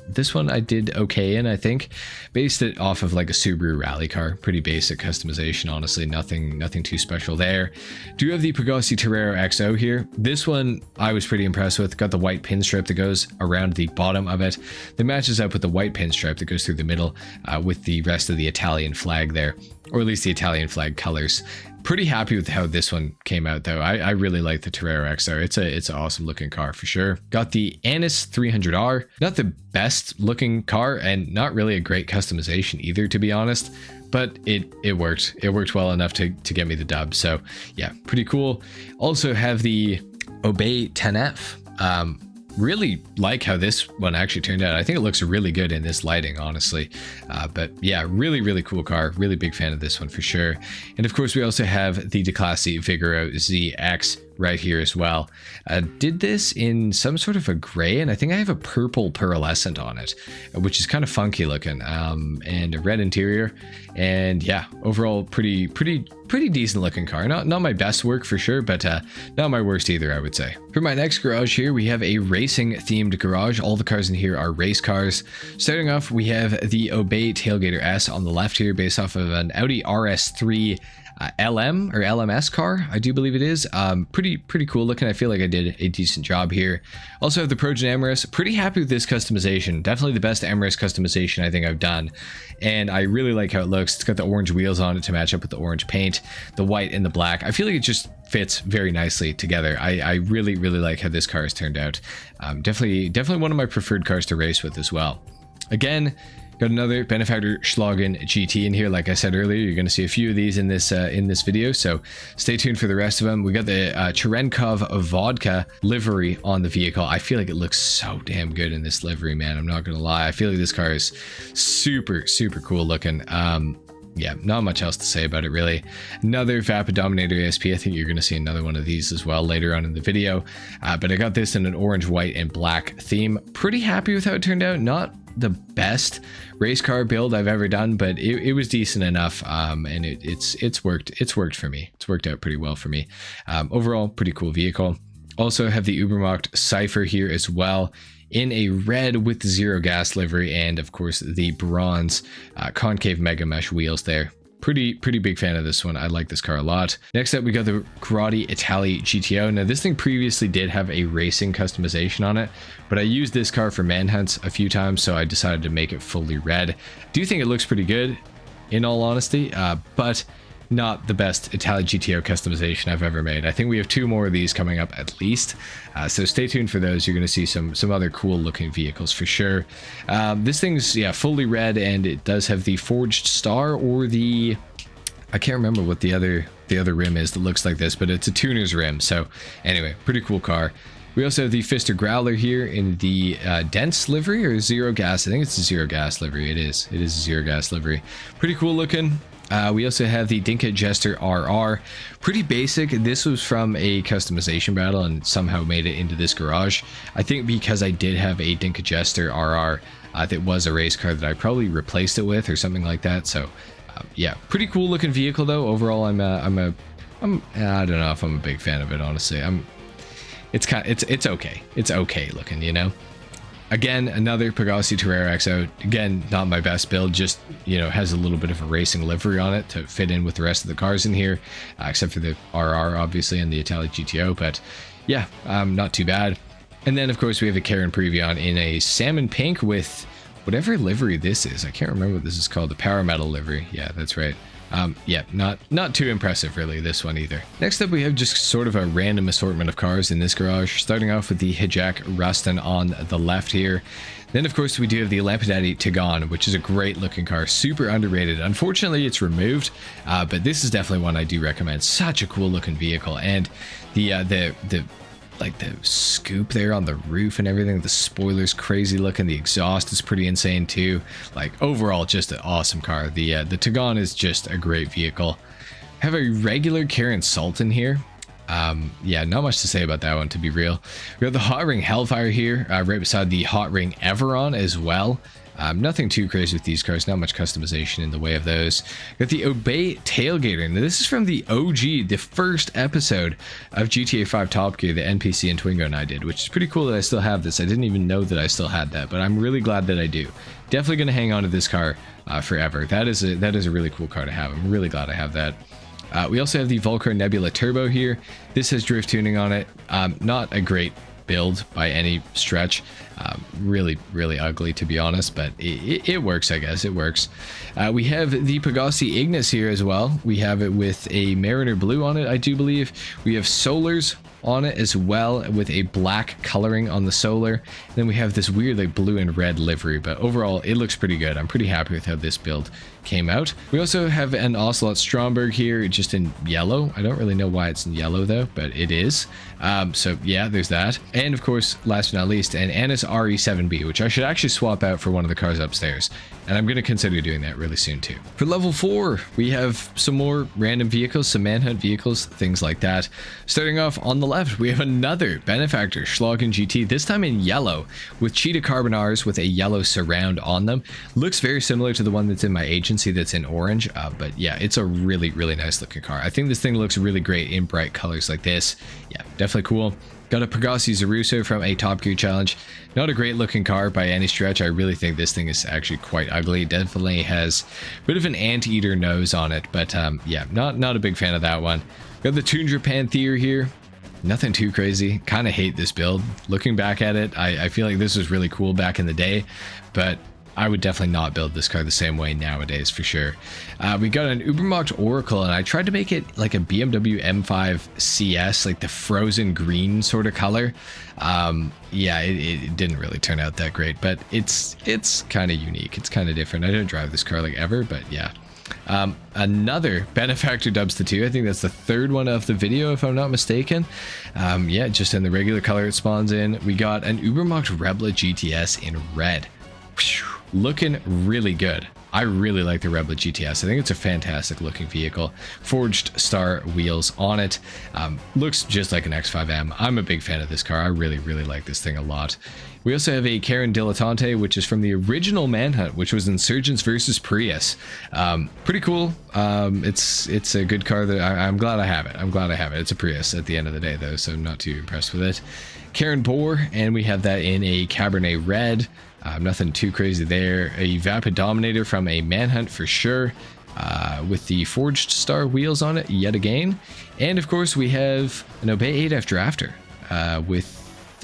This one I did okay in, I think. Based it off of like a Subaru rally car. Pretty basic customization, honestly. Nothing too special there. Do have the Pagani Torero XO here. This one I was pretty impressed with. Got the white pinstripe that goes around the bottom of it. That matches up with the white pinstripe that goes through the middle with the rest of the Italian flag there. Or at least the Italian flag colors. Pretty happy with how this one came out though. I really like the Torero XR. It's an awesome looking car for sure. Got the Annis 300R. Not the best looking car and not really a great customization either, to be honest. But it worked. It worked well enough to get me the dub. So yeah, pretty cool. Also have the Obey 10F. Really like how this one actually turned out. I think it looks really good in this lighting, honestly. But yeah, really cool car. Really big fan of this one for sure. And of course, we also have the Declasse Vigoro ZX right here as well. Did this in some sort of a gray, and I think I have a purple pearlescent on it, which is kind of funky looking, and a red interior. And yeah, overall pretty decent looking car. Not my best work for sure, but not my worst either, I would say. For my next garage here, we have a racing themed garage. All the cars in here are race cars. Starting off, we have the Obey Tailgater S on the left here, based off of an Audi RS3 LM or LMS car, I do believe it is. Pretty cool looking. I feel like I did a decent job here. Also have the Progen Emirates. Pretty happy with this customization. Definitely the best Emirates customization I think I've done. And I really like how it looks. It's got the orange wheels on it to match up with the orange paint, the white and the black. I feel like it just fits very nicely together. I really like how this car has turned out. Definitely one of my preferred cars to race with as well. Again, got another Benefactor Schlagen GT in here. Like I said earlier, you're going to see a few of these in this video, so stay tuned for the rest of them. We got the Cherenkov Vodka livery on the vehicle. I feel like it looks so damn good in this livery, man. I'm not going to lie. I feel like this car is super cool looking. Yeah, not much else to say about it really. Another Vapa Dominator ASP. I think you're going to see another one of these as well later on in the video. But I got this in an orange, white, and black theme. Pretty happy with how it turned out. Not the best race car build I've ever done, but it was decent enough, and it's worked for me. It's worked out pretty well for me. Overall, pretty cool vehicle. Also have the Ubermacht Cypher here as well, in a red with the zero gas livery, and of course the bronze concave mega mesh wheels there. Pretty big fan of this one. I like this car a lot. Next up, we got the Grotti Italia GTO. Now, this thing previously did have a racing customization on it, but I used this car for manhunts a few times, so I decided to make it fully red. Do think it looks pretty good, in all honesty, but not the best Italia GTO customization I've ever made. I think we have 2 more of these coming up at least, so stay tuned for those. You're going to see some other cool looking vehicles for sure. This thing's fully red, and it does have the forged star, or the, I can't remember what the other rim is that looks like this, but it's a tuner's rim. So anyway, pretty cool car. We also have the Pfister Growler here in the dense livery, or zero gas. I think it's a zero gas livery. It is a zero gas livery. Pretty cool looking. We also have the Dinka Jester RR. Pretty basic. This was from a customization battle and somehow made it into this garage. I think because I did have a Dinka Jester RR that was a race car that I probably replaced it with or something like that. So yeah, pretty cool looking vehicle though. Overall, I don't know if I'm a big fan of it, honestly. It's okay. It's okay looking, you know. Again, another Pegasi Terrera XO. Again, not my best build, just, you know, has a little bit of a racing livery on it to fit in with the rest of the cars in here, except for the RR, obviously, and the Italic GTO, but yeah, not too bad. And then, of course, we have a Karen Previon in a salmon pink with whatever livery this is. I can't remember what this is called, the Power Metal livery. Yeah, that's right. Yeah, not too impressive really, this one either. Next up, we have just sort of a random assortment of cars in this garage, starting off with the Hijak Rustin on the left here. Then, of course, we do have the Lampadati Tigane, which is a great looking car, super underrated. Unfortunately, it's removed, but this is definitely one I do recommend. Such a cool looking vehicle, and like the scoop there on the roof and everything, the spoiler's crazy looking, the exhaust is pretty insane too. Like overall, just an awesome car. The Tigane is just a great vehicle. I have a regular Karen Sultan here. Yeah, not much to say about that one, to be real. We have the Hot Ring Hellfire here, right beside the Hot Ring Everon as well. Nothing too crazy with these cars, not much customization in the way of those. Got the Obey Tailgater. Now, this is from the OG, the first episode of GTA 5 Top Gear, the NPC and Twingo and I did, which is pretty cool that I still have this. I didn't even know that I still had that, but I'm really glad that I do. Definitely going to hang on to this car forever. That is a really cool car to have. I'm really glad I have that. We also have the Volcar Nebula Turbo here. This has drift tuning on it. Not a great build by any stretch. Really ugly, to be honest, but it works, I guess. It works. We have the Pegasi Ignis here as well. We have it with a Mariner Blue on it, I do believe. We have Solars on it as well, with a black coloring on the solar. And then we have this weird like blue and red livery, but overall it looks pretty good. I'm pretty happy with how this build came out. We also have an Ocelot Stromberg here, just in yellow. I don't really know why it's in yellow though, but it is. So yeah, there's that. And of course, last but not least, an Annis RE7B, which I should actually swap out for one of the cars upstairs. And I'm going to consider doing that really soon too. For level 4, we have some more random vehicles, some manhunt vehicles, things like that. Starting off on the left, we have another Benefactor Schlagen GT, this time in yellow, with Cheetah Carbonars with a yellow surround on them. Looks very similar to the one that's in my agency that's in orange, but yeah, it's a really nice looking car. I think this thing looks really great in bright colors like this. Yeah, definitely cool. Got a Pegasi Zaruso from a Top Gear challenge. Not a great looking car by any stretch. I really think this thing is actually quite ugly. It definitely has a bit of an anteater nose on it, but yeah, not a big fan of that one. Got the Tundra Panther here. Nothing too crazy. Kind of hate this build. Looking back at it, I feel like this was really cool back in the day, but I would definitely not build this car the same way nowadays for sure. We got an Ubermacht Oracle, and I tried to make it like a BMW M5 CS, like the frozen green sort of color. Yeah, it didn't really turn out that great, but it's kind of unique. It's kind of different. I don't drive this car like ever, but yeah. Another Benefactor Dubsta 2. I think that's the third one of the video, if I'm not mistaken. Yeah, just in the regular color it spawns in. We got an Ubermacht Rebla GTS in red. Looking really good. I really like the Rebla GTS. I think it's a fantastic looking vehicle. Forged Star wheels on it. Looks just like an X5M. I'm a big fan of this car. I really like this thing a lot. We also have a Karen Dilettante, which is from the original Manhunt, which was Insurgents versus Prius. Pretty cool. It's a good car that I'm glad I have it. I'm glad I have it. It's a Prius at the end of the day though, so I'm not too impressed with it. Karen Bohr, and we have that in a Cabernet Red. Nothing too crazy there. A Vapid Dominator from a Manhunt for sure, with the Forged Star wheels on it yet again. And of course we have an Obey 8F Drafter with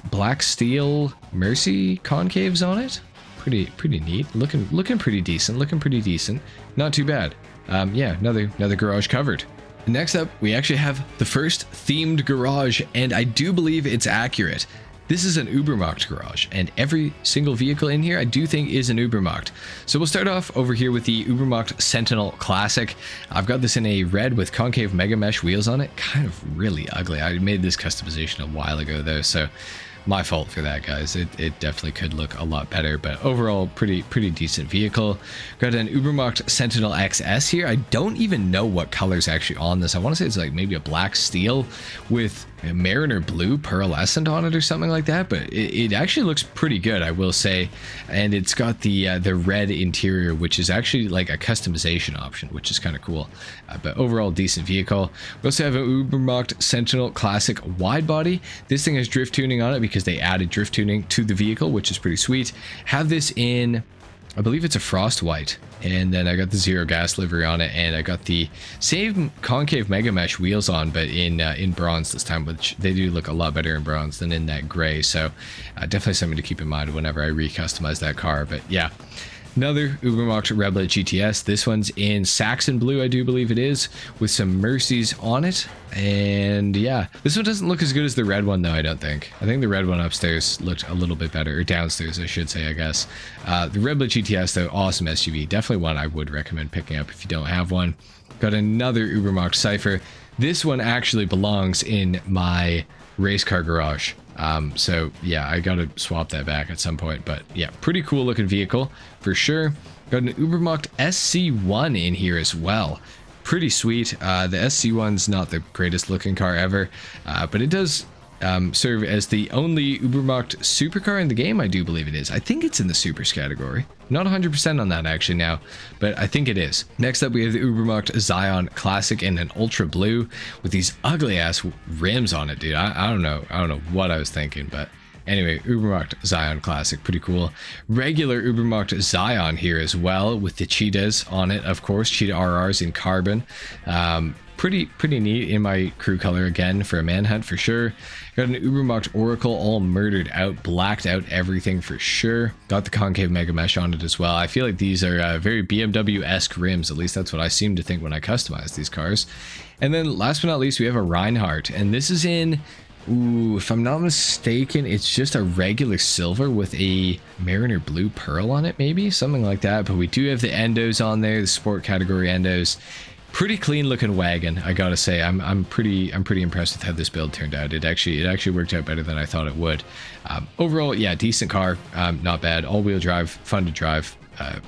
black steel Mercy concaves on it. Pretty neat. Looking pretty decent. Not too bad. Yeah, another garage covered. Next up, we actually have the first themed garage, and I do believe it's accurate. This is an Ubermacht garage, and every single vehicle in here I do think is an Ubermacht. So we'll start off over here with the Ubermacht Sentinel Classic. I've got this in a red with concave Mega Mesh wheels on it. Kind of really ugly. I made this customization a while ago though, so My fault for that, guys. It definitely could look a lot better, but overall, pretty decent vehicle. Got an Ubermacht Sentinel XS here. I don't even know what color's actually on this. I want to say it's like maybe a black steel with a Mariner blue pearlescent on it or something like that, but it actually looks pretty good, I will say. And it's got the red interior, which is actually like a customization option, which is kind of cool. But overall, decent vehicle. We also have an Ubermacht Sentinel Classic wide body. This thing has drift tuning on it because they added drift tuning to the vehicle, which is pretty sweet. Have this in, I believe it's a frost white, and then I got the zero gas livery on it, and I got the same concave mega mesh wheels on, but in bronze this time, which they do look a lot better in bronze than in that gray. So definitely something to keep in mind whenever I recustomize that car. But yeah, another Ubermacht Rebel GTS. This one's in Saxon blue, I do believe it is, with some Mercies on it. And yeah, this one doesn't look as good as the red one though, I don't think. I think the red one upstairs looked a little bit better, or downstairs I should say, I guess. The Rebel GTS though, awesome SUV. Definitely one I would recommend picking up if you don't have one. Got another Ubermacht Cypher. This one actually belongs in my race car garage. So yeah, I gotta swap that back at some point, but yeah, pretty cool looking vehicle for sure. Got an Ubermacht SC1 in here as well. Pretty sweet. The SC1's not the greatest looking car ever, but it does serve as the only Ubermacht supercar in the game, I do believe it is. I think it's in the supers category. Not 100% on that actually now, but I think it is. Next up, we have the Ubermacht Zion Classic in an ultra blue with these ugly ass rims on it, dude. I don't know what I was thinking, but anyway, Ubermacht Zion Classic, pretty cool. Regular Ubermacht Zion here as well with the cheetahs on it, of course. Cheetah RRs in carbon. Pretty neat in my crew color again for a manhunt for sure. Got an Ubermacht Oracle all murdered out, blacked out everything for sure. Got the concave mega mesh on it as well. I feel like these are very BMW-esque rims, at least that's what I seem to think when I customize these cars. And then last but not least, we have a Reinhardt, and this is in, ooh, if I'm not mistaken, it's just a regular silver with a Mariner blue pearl on it, maybe something like that. But we do have the endos on there, the sport category endos. Pretty clean looking wagon, I gotta say. I'm pretty impressed with how this build turned out. It actually worked out better than I thought it would. Overall, yeah, decent car, not bad. All-wheel drive, fun to drive. Yeah,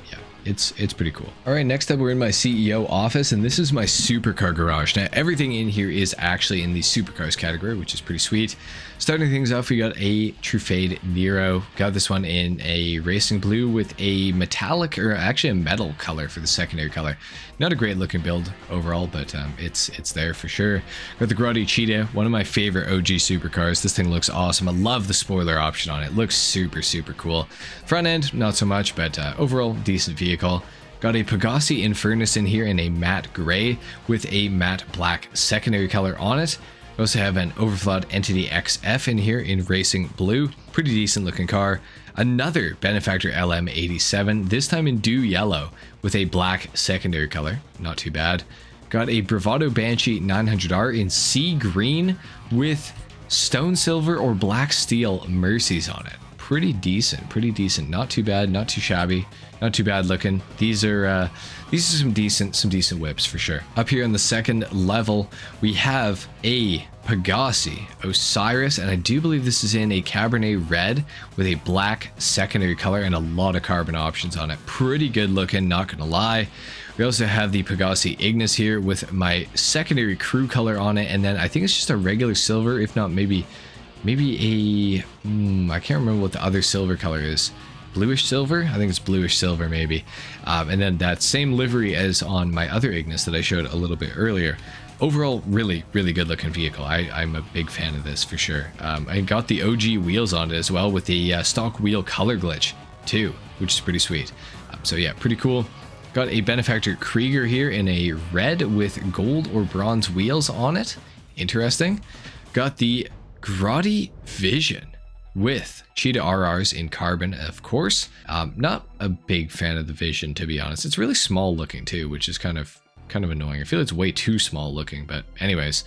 it's pretty cool. All right, next up we're in my CEO office, and this is my supercar garage. Now everything in here is actually in the supercars category, which is pretty sweet. Starting things off, we got a Truffade Nero. Got this one in a racing blue with a metallic, or actually a metal color for the secondary color. Not a great looking build overall, but it's there for sure. Got the Grotti Cheetah, one of my favorite OG supercars. This thing looks awesome. I love the spoiler option on it. Looks super cool. Front end, not so much, but overall decent vehicle. Got a Pegassi Infernus in here in a matte gray with a matte black secondary color on it. We also have an Overflawed Entity XF in here in racing blue. Pretty decent looking car. Another Benefactor LM87, this time in dew yellow with a black secondary color. Not too bad. Got a Bravado Banshee 900R in sea green with stone silver or black steel Mercies on it. Pretty decent. Not too bad, not too shabby, not too bad looking. These are some decent whips for sure. Up here on the second level, we have a Pegassi Osiris, and I do believe this is in a Cabernet red with a black secondary color and a lot of carbon options on it. Pretty good looking, not gonna lie. We also have the Pegassi Ignis here with my secondary crew color on it, and then I think it's just a regular silver, if not maybe a I can't remember what the other silver color is. Bluish silver? I think it's bluish silver maybe. And then that same livery as on my other Ignis that I showed a little bit earlier. Overall, really good looking vehicle. I'm a big fan of this for sure. I got the OG wheels on it as well with the stock wheel color glitch too, which is pretty sweet. So yeah, pretty cool. Got a Benefactor Krieger here in a red with gold or bronze wheels on it. Interesting. Got the Grotti Vision with Cheetah RRs in carbon, of course. Not a big fan of the Vision, to be honest. It's really small looking too, which is kind of annoying. I feel it's way too small looking, but anyways.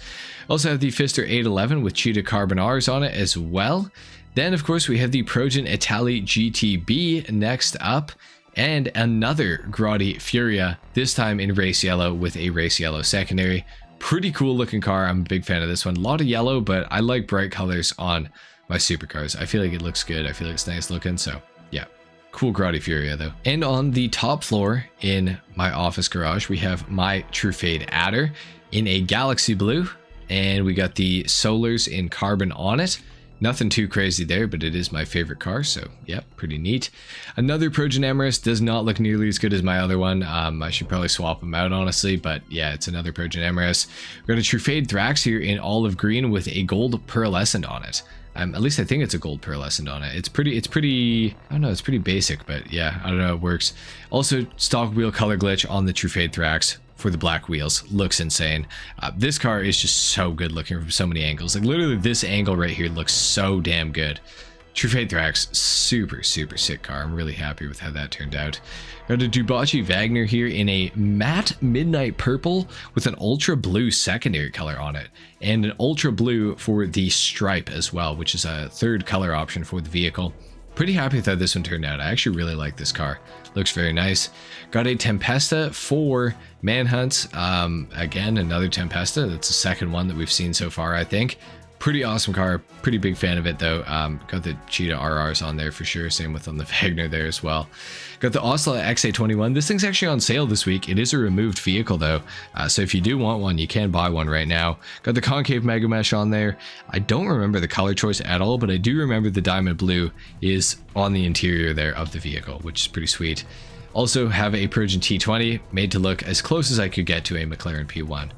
Also have the Pfister 811 with Cheetah Carbon Rs on it as well. Then, of course, we have the Progen Itali GTB next up, and another Grotti Furia, this time in race yellow with a race yellow secondary. Pretty cool looking car. I'm a big fan of this one. A lot of yellow, but I like bright colors on my supercars. I feel like it looks good. I feel like it's nice looking. So yeah, cool Grotti Furia though. And on the top floor in my office garage, we have my True Fade Adder in a Galaxy Blue, and we got the Solars in carbon on it. Nothing too crazy there, but it is my favorite car, so yeah, pretty neat. Another Progen Emerus, does not look nearly as good as my other one. I should probably swap them out, honestly, but yeah, it's another Progen Emerus. We've got a True Fade Thrax here in olive green with a gold pearlescent on it. At least I think it's a gold pearlescent on it. It's pretty, I don't know, it's pretty basic, but yeah, I don't know, it works. Also, stock wheel color glitch on the True Fade Thrax for the black wheels. Looks insane. This car is just so good looking from so many angles. Like literally this angle right here looks so damn good. True Fade Thrax, super sick car. I'm really happy with how that turned out. Got a Dubachi Wagner here in a matte midnight purple with an ultra blue secondary color on it, and an ultra blue for the stripe as well, which is a third color option for the vehicle. Pretty happy with how this one turned out. I actually really like this car. Looks very nice. Got a Tempesta for Manhunt. Again, another Tempesta. That's the second one that we've seen so far, I think. Pretty awesome car. Pretty big fan of it, though. Got the Cheetah RRs on there for sure. Same with on the Wagner there as well. Got the Ocelot XA21. This thing's actually on sale this week. It is a removed vehicle, though. So if you do want one, you can buy one right now. Got the Concave Mega Mesh on there. I don't remember the color choice at all, but I do remember the Diamond Blue is on the interior there of the vehicle, which is pretty sweet. Also have a Progen T20 made to look as close as I could get to a McLaren P1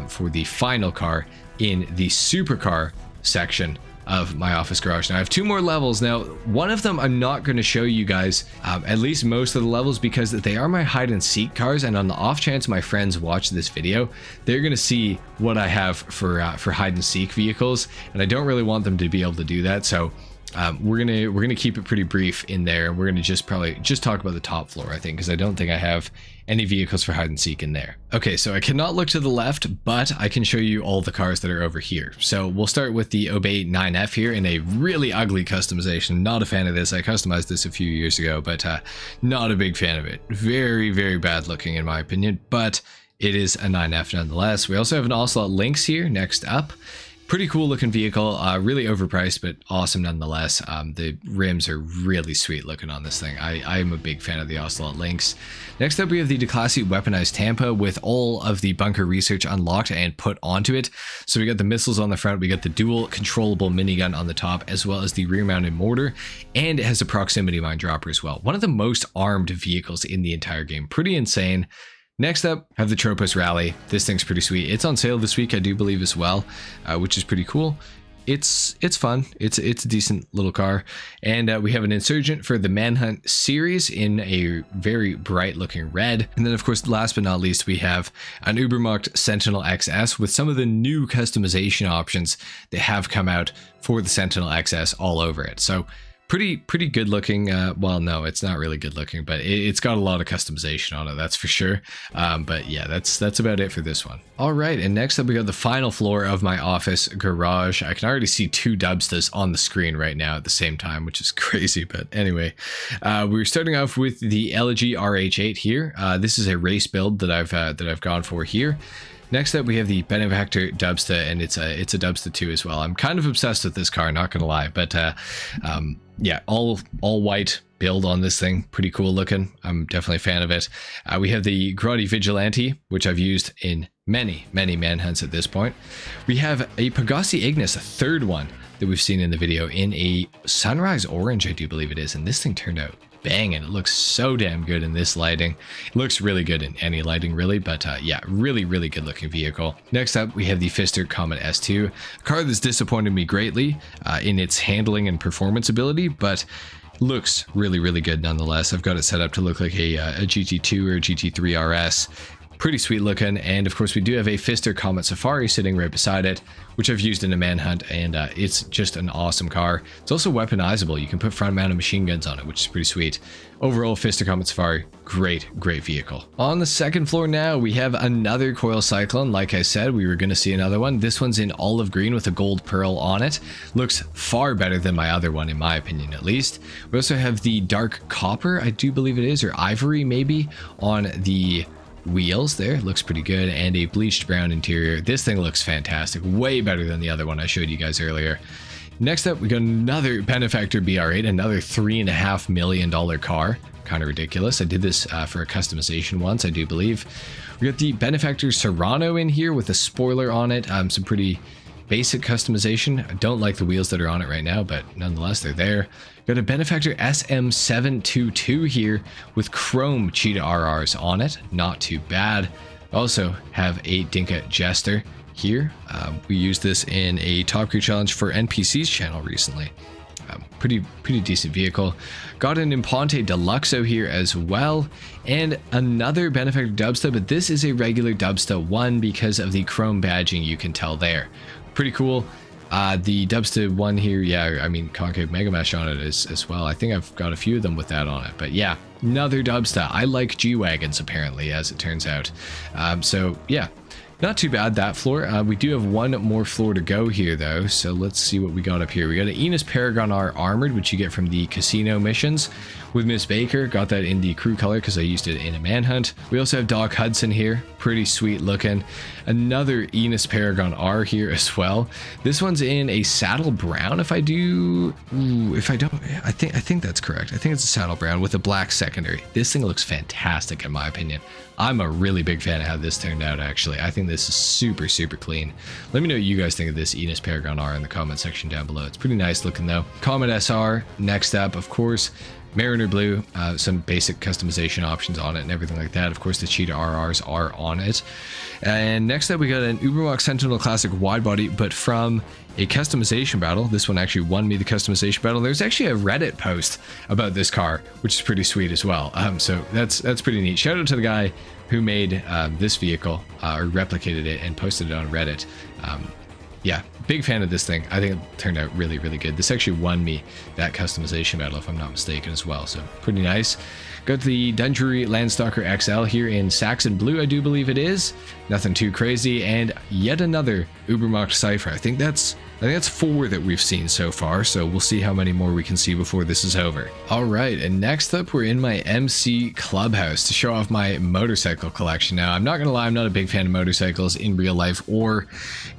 for the final car in the supercar section of my office garage. Now I have two more levels. Now one of them I'm not going to show you guys, at least most of the levels, because they are my hide and seek cars, and on the off chance my friends watch this video, they're going to see what I have for hide and seek vehicles, and I don't really want them to be able to do that. So we're gonna keep it pretty brief in there. We're gonna probably just talk about the top floor, I think, because I don't think I have any vehicles for hide and seek in there. Okay, so I cannot look to the left, but I can show you all the cars that are over here. So we'll start with the Obey 9F here in a really ugly customization. Not a fan of this. I customized this a few years ago, but not a big fan of it. Very bad looking in my opinion, but it is a 9F nonetheless. We also have an Ocelot Lynx here next up. Pretty cool looking vehicle, really overpriced, but awesome nonetheless. The rims are really sweet looking on this thing. I am a big fan of the Ocelot Lynx. Next up, we have the Declassy Weaponized Tampa with all of the bunker research unlocked and put onto it. So we got the missiles on the front, we got the dual controllable minigun on the top, as well as the rear mounted mortar, and it has a proximity mine dropper as well. One of the most armed vehicles in the entire game. Pretty insane. Next up, have the Tropos Rally. This thing's pretty sweet. It's on sale this week, I do believe, as well, which is pretty cool. It's fun. It's a decent little car. And we have an Insurgent for the Manhunt series in a very bright looking red. And then, of course, last but not least, we have an Ubermacht Sentinel XS with some of the new customization options that have come out for the Sentinel XS all over it. So pretty good looking. Well, no, it's not really good looking, but it's got a lot of customization on it, that's for sure. But yeah, that's about it for this one. All right, and next up we got the final floor of my office garage. I can already see two Dubstas on the screen right now at the same time, which is crazy. But anyway, we're starting off with the LG RH8 here. This is a race build that I've gone for here. Next up, we have the Benevactor Dubsta, and it's a Dubsta 2 as well. I'm kind of obsessed with this car, not gonna lie, but yeah, all white build on this thing, pretty cool looking. I'm definitely a fan of it. We have the Grotti Vigilante, which I've used in many manhunts at this point. We have a Pegassi Ignis, a third one that we've seen in the video, in a Sunrise Orange, I do believe it is, and this thing turned out banging. It looks so damn good in this lighting. It looks really good in any lighting, really, but yeah, really good looking vehicle. Next up, we have the Pfister Comet S2, a car that's disappointed me greatly in its handling and performance ability, but looks really good nonetheless. I've got it set up to look like a GT2 or GT3 RS. Pretty sweet looking. And of course, we do have a Pfister Comet Safari sitting right beside it, which I've used in a manhunt, and it's just an awesome car. It's also weaponizable. You can put front mounted machine guns on it, which is pretty sweet. Overall, Pfister Comet Safari, great vehicle. On the second floor now, we have another Coil Cyclone. Like I said, we were going to see another one. This one's in olive green with a gold pearl on it. Looks far better than my other one, in my opinion, at least. We also have the dark copper, I do believe it is, or ivory maybe, on the wheels there. Looks pretty good, and a bleached brown interior. This thing looks fantastic, way better than the other one I showed you guys earlier. Next up, we got another Benefactor BR8, another $3.5 million car. Kind of ridiculous. I did this for a customization once, I do believe. We got the Benefactor Serrano in here with a spoiler on it. Some pretty basic customization. I don't like the wheels that are on it right now, but nonetheless, they're there. Got a Benefactor SM722 here with chrome cheetah RRs on it. Not too bad. Also have a Dinka Jester here. We used this in a Top Crew challenge for NPC's channel recently. Pretty decent vehicle. Got an Imponte Deluxo here as well, and another Benefactor Dubsta, but this is a regular Dubsta 1 because of the chrome badging you can tell there. Pretty cool. The Dubsta 1 here, yeah, I mean, concave Mega Mesh on it as well. I think I've got a few of them with that on it, but yeah, another Dubsta. I like G-Wagons apparently, as it turns out. So yeah, not too bad that floor. We do have one more floor to go here though, so let's see what we got up here. We got an Enos Paragon R Armored, which you get from the casino missions with Miss Baker. Got that in the crew color because I used it in a manhunt. We also have Doc Hudson here, pretty sweet looking. Another Enos Paragon R here as well. This one's in a saddle brown, if I don't, I think that's correct. I think it's a saddle brown with a black secondary. This thing looks fantastic in my opinion. I'm a really big fan of how this turned out actually. I think this is super clean. Let me know what you guys think of this Enos Paragon R in the comment section down below. It's pretty nice looking though. Comet SR next up, of course. Mariner Blue, some basic customization options on it and everything like that. Of course, the Cheetah RRs are on it. And next up, we got an Ubermax Sentinel Classic wide body, but from a customization battle. This one actually won me the customization battle. There's actually a Reddit post about this car, which is pretty sweet as well. So that's pretty neat. Shout out to the guy who made this vehicle or replicated it and posted it on Reddit. Yeah, big fan of this thing. I think it turned out really good. This actually won me that customization battle, if I'm not mistaken, as well. So pretty nice. Got the Dundreary Landstalker XL here in Saxon Blue, I do believe it is. Nothing too crazy. And yet another Ubermacht Cypher. I think that's 4 that we've seen so far, so we'll see how many more we can see before this is over. All right, and next up, we're in my MC Clubhouse to show off my motorcycle collection. Now, I'm not gonna lie, I'm not a big fan of motorcycles in real life or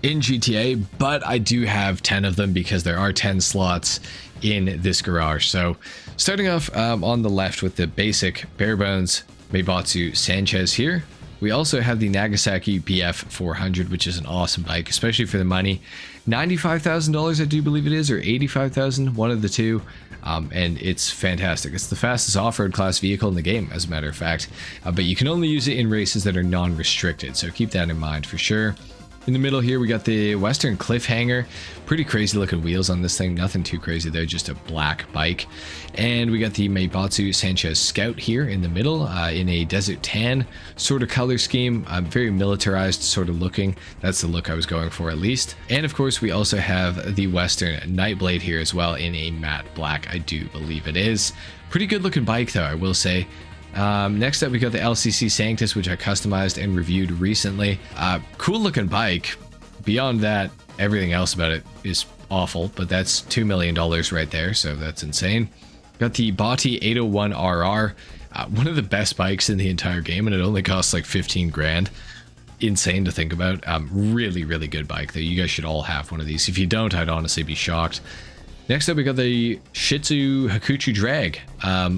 in GTA, but I do have 10 of them because there are 10 slots in this garage. So starting off on the left with the basic bare bones Meibatsu Sanchez here. We also have the Nagasaki BF 400, which is an awesome bike, especially for the money. $95,000, I do believe it is, or $85,000, one of the two. And it's fantastic. It's the fastest off-road class vehicle in the game, as a matter of fact. But you can only use it in races that are non-restricted, so keep that in mind for sure. In the middle here, we got the Western Cliffhanger. Pretty crazy looking wheels on this thing. Nothing too crazy there, just a black bike. And we got the Meibatsu Sanchez Scout here in the middle in a desert tan sort of color scheme. Very militarized sort of looking. That's the look I was going for at least. And of course, we also have the Western Nightblade here as well in a matte black, I do believe it is. Pretty good looking bike though, I will say. Next up, we got the LCC Sanctus, which I customized and reviewed recently. Cool looking bike. Beyond that, everything else about it is awful, but that's $2 million right there, so that's insane. Got the Bati 801 RR, one of the best bikes in the entire game, and it only costs like 15 grand. Insane to think about. Really good bike though. You guys should all have one of these. If you don't, I'd honestly be shocked. Next up, we got the Shitsu Hakuchu Drag,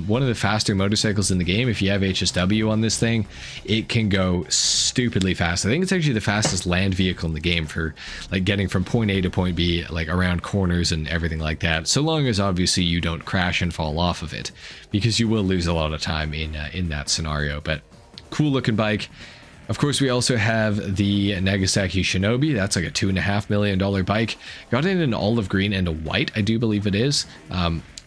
one of the faster motorcycles in the game. If you have HSW on this thing, it can go stupidly fast. I think it's actually the fastest land vehicle in the game for like getting from point A to point B, like around corners and everything like that. So long as obviously you don't crash and fall off of it, because you will lose a lot of time in that scenario. But cool looking bike. Of course, we also have the Nagasaki Shinobi. That's like a $2.5 million bike. Got it in an olive green and a white, I do believe it is.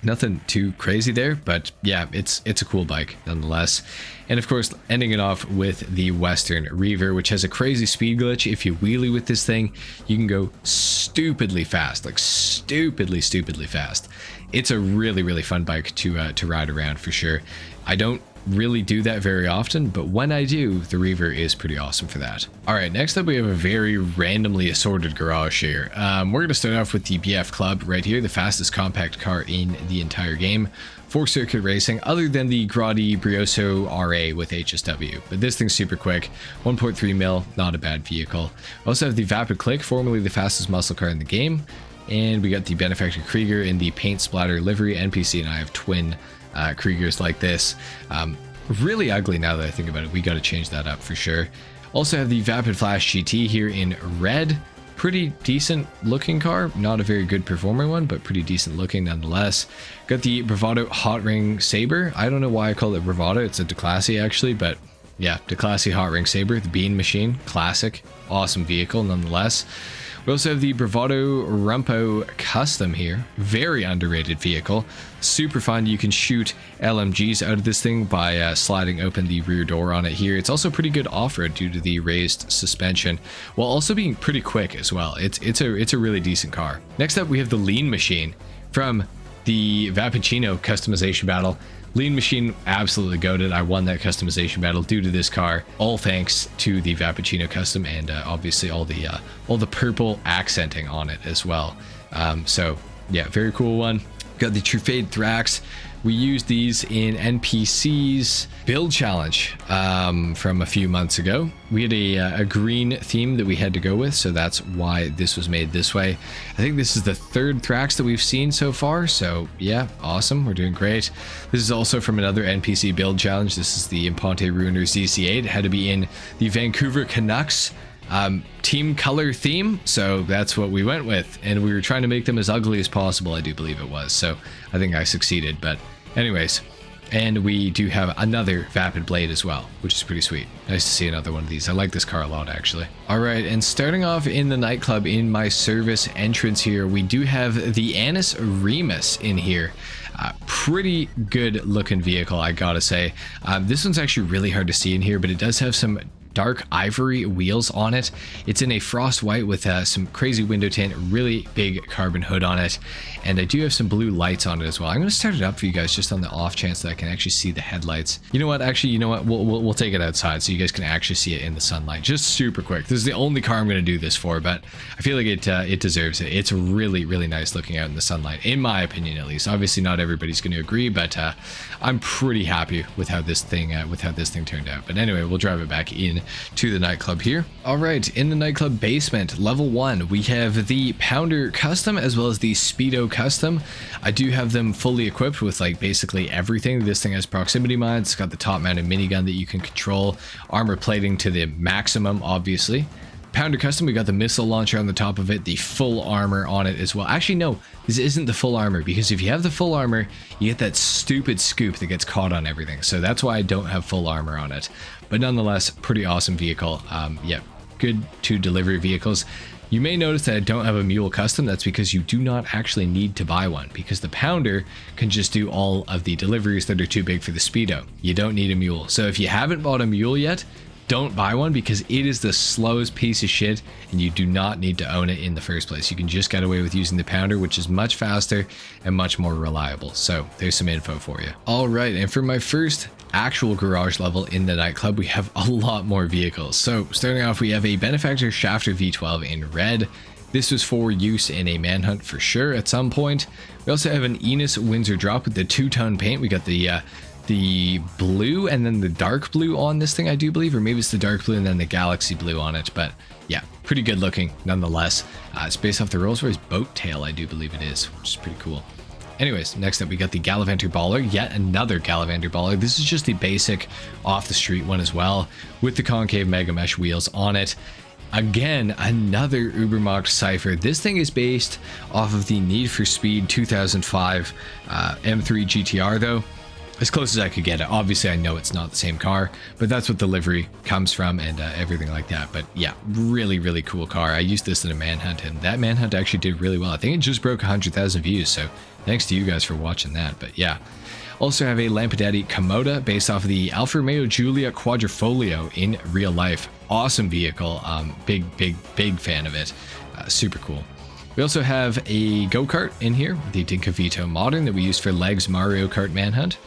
Nothing too crazy there, but yeah, it's a cool bike nonetheless. And of course, ending it off with the Western Reaver, which has a crazy speed glitch. If you wheelie with this thing, you can go stupidly fast, like stupidly fast. It's a really fun bike to ride around for sure. I don't really do that very often, but when I do, the Reaver is pretty awesome for that. All right, next up we have a very randomly assorted garage here. We're going to start off with the BF Club right here, the fastest compact car in the entire game for circuit racing, other than the Grotti Brioso RA with HSW. But this thing's super quick, 1.3 mil, not a bad vehicle. We also have the Vapid Click, formerly the fastest muscle car in the game. And we got the Benefactor Krieger in the paint splatter livery. NPC and I have twin Kriegers like this. Really ugly now that I think about it. We got to change that up for sure. Also have the Vapid Flash GT here in red. Pretty decent looking car. Not a very good performing one, but pretty decent looking nonetheless. Got the Bravado Hot Ring Saber. I don't know why I call it Bravado. It's a Declassy actually, but yeah, Declassy Hot Ring Saber. The Bean Machine. Classic. Awesome vehicle nonetheless. We also have the Bravado Rumpo Custom here. Very underrated vehicle. Super fun. You can shoot LMGs out of this thing by sliding open the rear door on it here. It's also pretty good off-road due to the raised suspension, while also being pretty quick as well. It's a really decent car. Next up, we have the Lean Machine from the Vappuccino customization battle. Lean Machine, absolutely goated. I won that customization battle due to this car, all thanks to the Vappuccino custom and obviously all the purple accenting on it as well. So yeah, very cool one. Got the Truffade Thrax. We used these in NPC's build challenge from a few months ago. We had a green theme that we had to go with, so that's why this was made this way. I think this is the third Thrax that we've seen so far, so yeah, awesome. We're doing great. This is also from another NPC build challenge. This is the Imponte Ruiner ZC8. It had to be in the Vancouver Canucks team color theme, so that's what we went with, and we were trying to make them as ugly as possible, I do believe it was, so I think I succeeded. But anyways, and we do have another Vapid Blade as well, which is pretty sweet. Nice to see another one of these. I like this car a lot actually. All right, and starting off in the nightclub in my service entrance here, we do have the Anis Remus in here. Pretty good looking vehicle, I gotta say. This one's actually really hard to see in here, but it does have some dark ivory wheels on it. It's in a frost white with some crazy window tint, really big carbon hood on it, and I do have some blue lights on it as well. I'm going to start it up for you guys just on the off chance that I can actually see the headlights. You know what, actually, you know what, we'll take it outside so you guys can actually see it in the sunlight, just super quick. This is the only car I'm going to do this for, but I feel like it deserves it. It's really, really nice looking out in the sunlight, in my opinion at least. Obviously not everybody's going to agree, but I'm pretty happy with how this thing turned out. But anyway, we'll drive it back in to the nightclub here. All right, in the nightclub basement, level 1, we have the Pounder Custom as well as the Speedo Custom. I do have them fully equipped with like basically everything. This thing has proximity mines. It's got the top mounted minigun that you can control, armor plating to the maximum, obviously. Pounder Custom, we got the missile launcher on the top of it, the full armor on it as well. Actually, no, this isn't the full armor, because if you have the full armor, you get that stupid scoop that gets caught on everything. So that's why I don't have full armor on it. But nonetheless, pretty awesome vehicle. Yeah, good 2 delivery vehicles. You may notice that I don't have a Mule Custom. That's because you do not actually need to buy one, because the Pounder can just do all of the deliveries that are too big for the Speedo. You don't need a Mule. So if you haven't bought a Mule yet, don't buy one, because it is the slowest piece of shit and you do not need to own it in the first place. You can just get away with using the Pounder, which is much faster and much more reliable. So there's some info for you. All right, and for my first actual garage level in the nightclub, we have a lot more vehicles. So starting off, we have a Benefactor Shafter V12 in red. This was for use in a manhunt for sure at some point. We also have an Enos Windsor drop with the 2-tone paint. We got the blue and then the dark blue on this thing, I do believe, or maybe it's the dark blue and then the galaxy blue on it, but yeah, pretty good looking nonetheless. It's based off the Rolls-Royce boat tail, I do believe it is, which is pretty cool. Anyways, next up we got the Gallivanter Baller, yet another Gallivanter Baller. This is just the basic off the street one as well, with the concave mega mesh wheels on it. Again, another Ubermacht Cypher. This thing is based off of the Need for Speed 2005 M3 GTR though. As close as I could get it. Obviously, I know it's not the same car, but that's what the livery comes from and everything like that. But yeah, really, really cool car. I used this in a manhunt, and that manhunt actually did really well. I think it just broke 100,000 views, so thanks to you guys for watching that. But yeah, also have a Lampadati Komoda based off of the Alfa Romeo Giulia Quadrifoglio in real life. Awesome vehicle. Big fan of it. Super cool. We also have a go-kart in here, the Dinka Vito Modern that we used for Leg's Mario Kart Manhunt.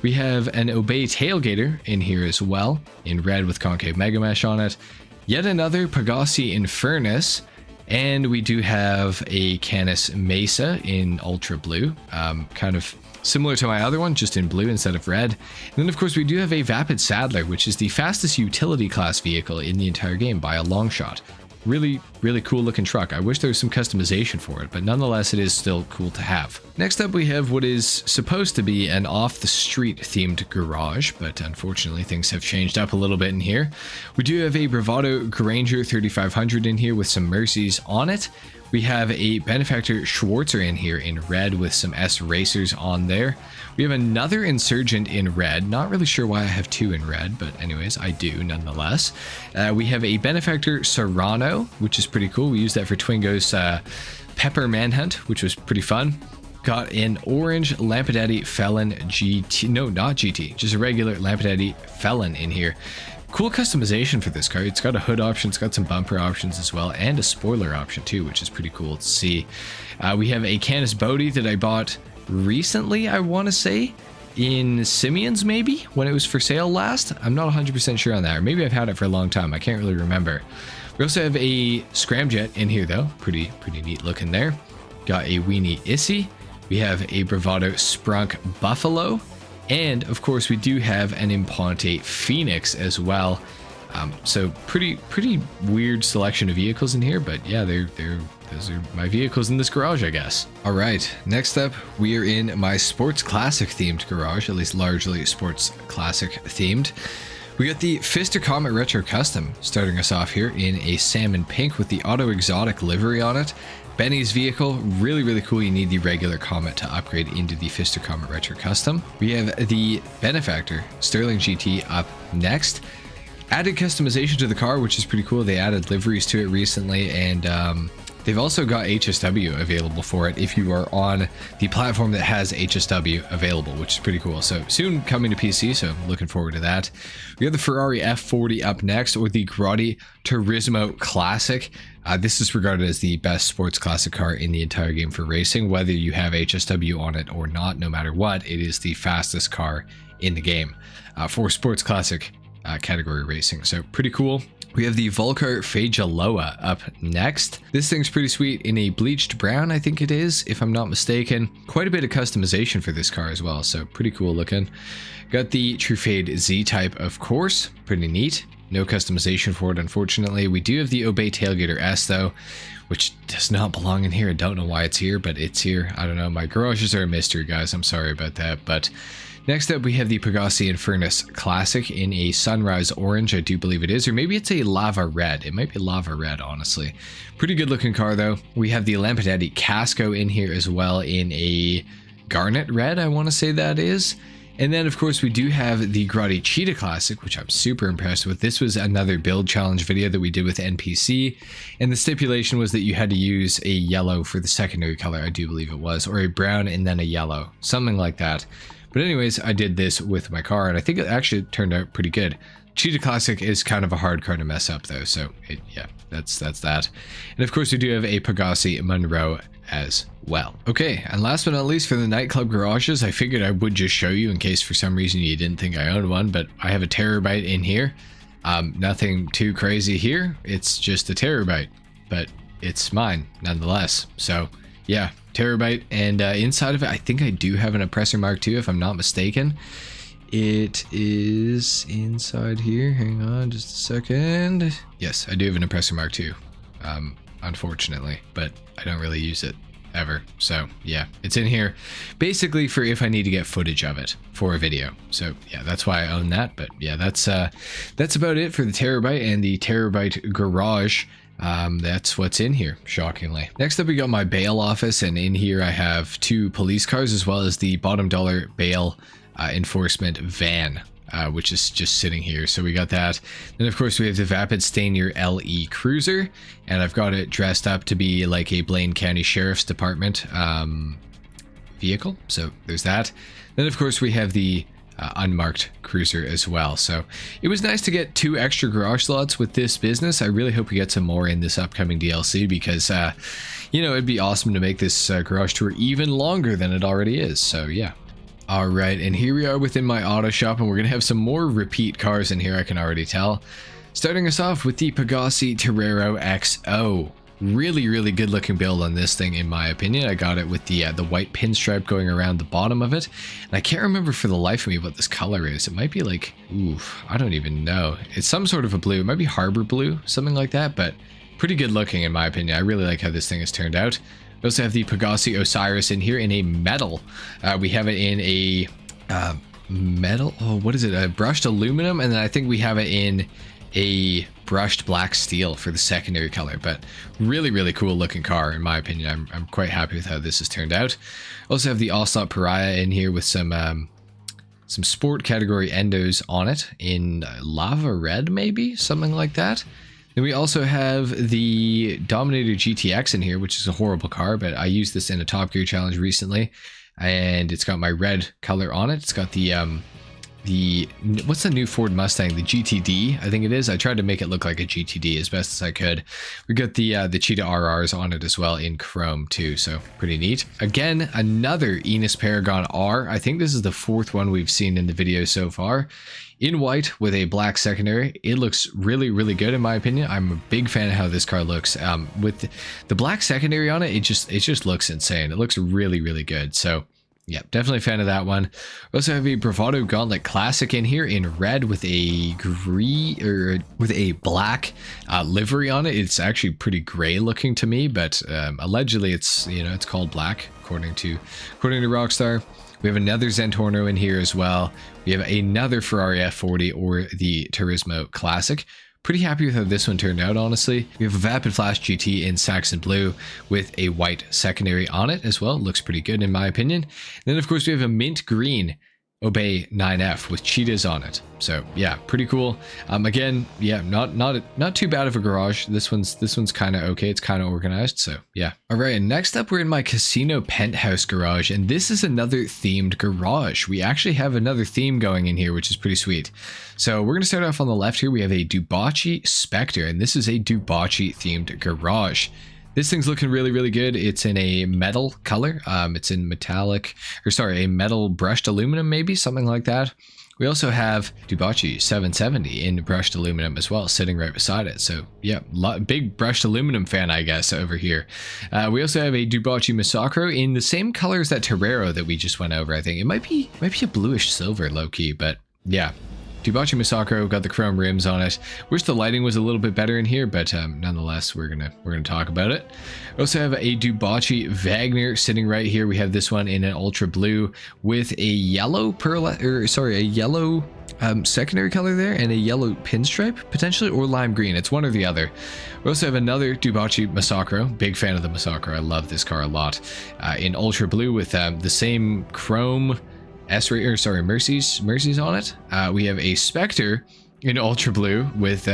We have an Obey Tailgater in here as well, in red with concave mega mesh on it. Yet another Pegasi Infernus, and we do have a Canis Mesa in ultra blue, kind of similar to my other one, just in blue instead of red. And then of course we do have a Vapid Saddler, which is the fastest utility class vehicle in the entire game by a long shot. Really really cool looking truck. I wish there was some customization for it, but nonetheless, it is still cool to have. Next up, we have what is supposed to be an off-the-street themed garage, but unfortunately, things have changed up a little bit in here. We do have a Bravado Granger 3500 in here with some Mercies on it. We have a Benefactor Schwarzer in here in red with some S Racers on there. We have another Insurgent in red. Not really sure why I have two in red, but anyways, I do nonetheless. We have a Benefactor Serrano, which is pretty cool. We used that for Twingo's Pepper Manhunt, which was pretty fun. Got an orange Lampadati Felon GT. No, not GT. Just a regular Lampadati Felon in here. Cool customization for this car. It's got a hood option, it's got some bumper options as well, and a spoiler option too, which is pretty cool to see. We have a Canis Bodhi that I bought recently, I want to say, in Simeon's maybe, when it was for sale last. I'm not 100% sure on that, or maybe I've had it for a long time. I can't really remember. We also have a Scramjet in here though. Pretty neat looking there. Got a Weenie Issy. We have a Bravado Sprunk Buffalo. And of course, we do have an Imponte Phoenix as well. So pretty weird selection of vehicles in here, but yeah, those are my vehicles in this garage, I guess. All right, next up, we are in my Sports Classic themed garage, at least largely Sports Classic themed. We got the Fister Comet Retro Custom starting us off here in a salmon pink with the Auto Exotic livery on it. Benny's vehicle, really cool. You need the regular Comet to upgrade into the Fister Comet Retro Custom. We have the Benefactor Sterling GT up next. Added customization to the car, which is pretty cool. They added liveries to it recently, and they've also got HSW available for it if you are on the platform that has HSW available, which is pretty cool. So soon coming to PC, so looking forward to that. We have the Ferrari F40 up next, or the Grotti Turismo Classic. This is regarded as the best sports classic car in the entire game for racing, whether you have HSW on it or not. No matter what, it is the fastest car in the game for sports classic category racing. So pretty cool. We have the Volcar Fagaloa up next. This thing's pretty sweet in a bleached brown, I think it is, if I'm not mistaken. Quite a bit of customization for this car as well, so pretty cool looking. Got the Truffade Z-Type, of course. Pretty neat. No customization for it, unfortunately. We do have the Obey Tailgater S, though, which does not belong in here. I don't know why it's here, but it's here. I don't know. My garages are a mystery, guys. I'm sorry about that, but... Next up, we have the Pegassi Infernus Classic in a Sunrise Orange, I do believe it is, or maybe it's a Lava Red. It might be Lava Red, honestly. Pretty good looking car, though. We have the Lampadati Casco in here as well in a Garnet Red, I want to say that is. And then, of course, we do have the Grotti Cheetah Classic, which I'm super impressed with. This was another build challenge video that we did with NPC, and the stipulation was that you had to use a yellow for the secondary color, I do believe it was, or a brown and then a yellow, something like that. But anyways, I did this with my car, and I think it actually turned out pretty good. Cheetah Classic is kind of a hard car to mess up, though, so yeah, that's that. And of course, we do have a Pegassi Monroe as well. Okay, and last but not least, for the nightclub garages, I figured I would just show you in case for some reason you didn't think I owned one, but I have a Terabyte in here. Nothing too crazy here. It's just a Terabyte, but it's mine nonetheless. So yeah, Terabyte, and inside of it, I think I do have an Oppressor Mark II, if I'm not mistaken. It is inside here. Hang on just a second. Yes, I do have an Oppressor Mark II, unfortunately, but I don't really use it ever. So yeah, it's in here basically for if I need to get footage of it for a video. So yeah, that's why I own that. But yeah, that's about it for the Terabyte and the Terabyte garage. That's what's in here, shockingly. Next up, we got my bail office, and in here I have two police cars as well as the bottom dollar bail enforcement van, which is just sitting here. So we got that. Then of course we have the Vapid Stanier LE Cruiser, and I've got it dressed up to be like a Blaine County Sheriff's Department vehicle. So there's that. Then of course we have the unmarked cruiser as well. So it was nice to get 2 extra garage slots with this business. I really hope we get some more in this upcoming DLC because you know, it'd be awesome to make this garage tour even longer than it already is. So yeah. All right, and here we are within my auto shop, and we're gonna have some more repeat cars in here, I can already tell. Starting us off with the Pegassi Torero XO. Really good looking build on this thing, in my opinion. I got it with the white pinstripe going around the bottom of it, and I can't remember for the life of me what this color is. It might be like, oof, I don't even know. It's some sort of a blue. It might be Harbor Blue, something like that, but pretty good looking in my opinion. I really like how this thing has turned out. We also have the Pegasi Osiris in here in a metal. We have it in a metal, oh, what is it, a brushed aluminum, and then I think we have it in a brushed black steel for the secondary color. But really cool looking car in my opinion. I'm quite happy with how this has turned out. Also have the Ocelot Pariah in here with some sport category endos on it in lava red, maybe something like that. Then we also have the Dominator GTX in here, which is a horrible car, but I used this in a Top Gear challenge recently, and it's got my red color on it. It's got the what's the new Ford Mustang, the GTD, I think it is. I tried to make it look like a GTD as best as I could. We got the Cheetah RRs on it as well in chrome too, so pretty neat. Again, another Enos Paragon R. I think this is the 4th one we've seen in the video so far. In white with a black secondary. It looks really good in my opinion. I'm a big fan of how this car looks. With the black secondary on it, it just looks insane. It looks really good. So yeah, definitely a fan of that one. We also have a Bravado Gauntlet Classic in here in red with a with a black livery on it. It's actually pretty gray looking to me, but allegedly it's, you know, it's called black according to Rockstar. We have another Zentorno in here as well. We have another Ferrari F40 or the Turismo Classic. Pretty happy with how this one turned out, honestly. We have a Vapid Flash GT in Saxon Blue with a white secondary on it as well. Looks pretty good in my opinion. And then of course we have a mint green Obey 9F with cheetahs on it. So yeah, pretty cool. Again, yeah, not too bad of a garage. This one's kind of okay. It's kind of organized. So yeah. All right, and next up we're in my casino penthouse garage, and this is another themed garage. We actually have another theme going in here, which is pretty sweet. So we're gonna start off on the left here. We have a Dubocci Spectre, and this is a Dubocci themed garage. This thing's looking really good. It's in a metal color. It's in metallic, or sorry, a metal brushed aluminum, maybe something like that. We also have Dubocci 770 in brushed aluminum as well, sitting right beside it. So yeah, big brushed aluminum fan, I guess, over here. We also have a Dubocci Massacro in the same color as that Torero that we just went over. I think it might be a bluish silver, low key, but yeah. Dubocci Massacro got the chrome rims on it. Wish the lighting was a little bit better in here, but nonetheless, we're gonna talk about it. We also have a Dubocci Wagner sitting right here. We have this one in an ultra blue with a yellow yellow secondary color there and a yellow pinstripe potentially, or lime green. It's one or the other. We also have another Dubocci Massacro. Big fan of the Massacro. I love this car a lot. In ultra blue with the same chrome Mercies on it. We have a Spectre in ultra blue with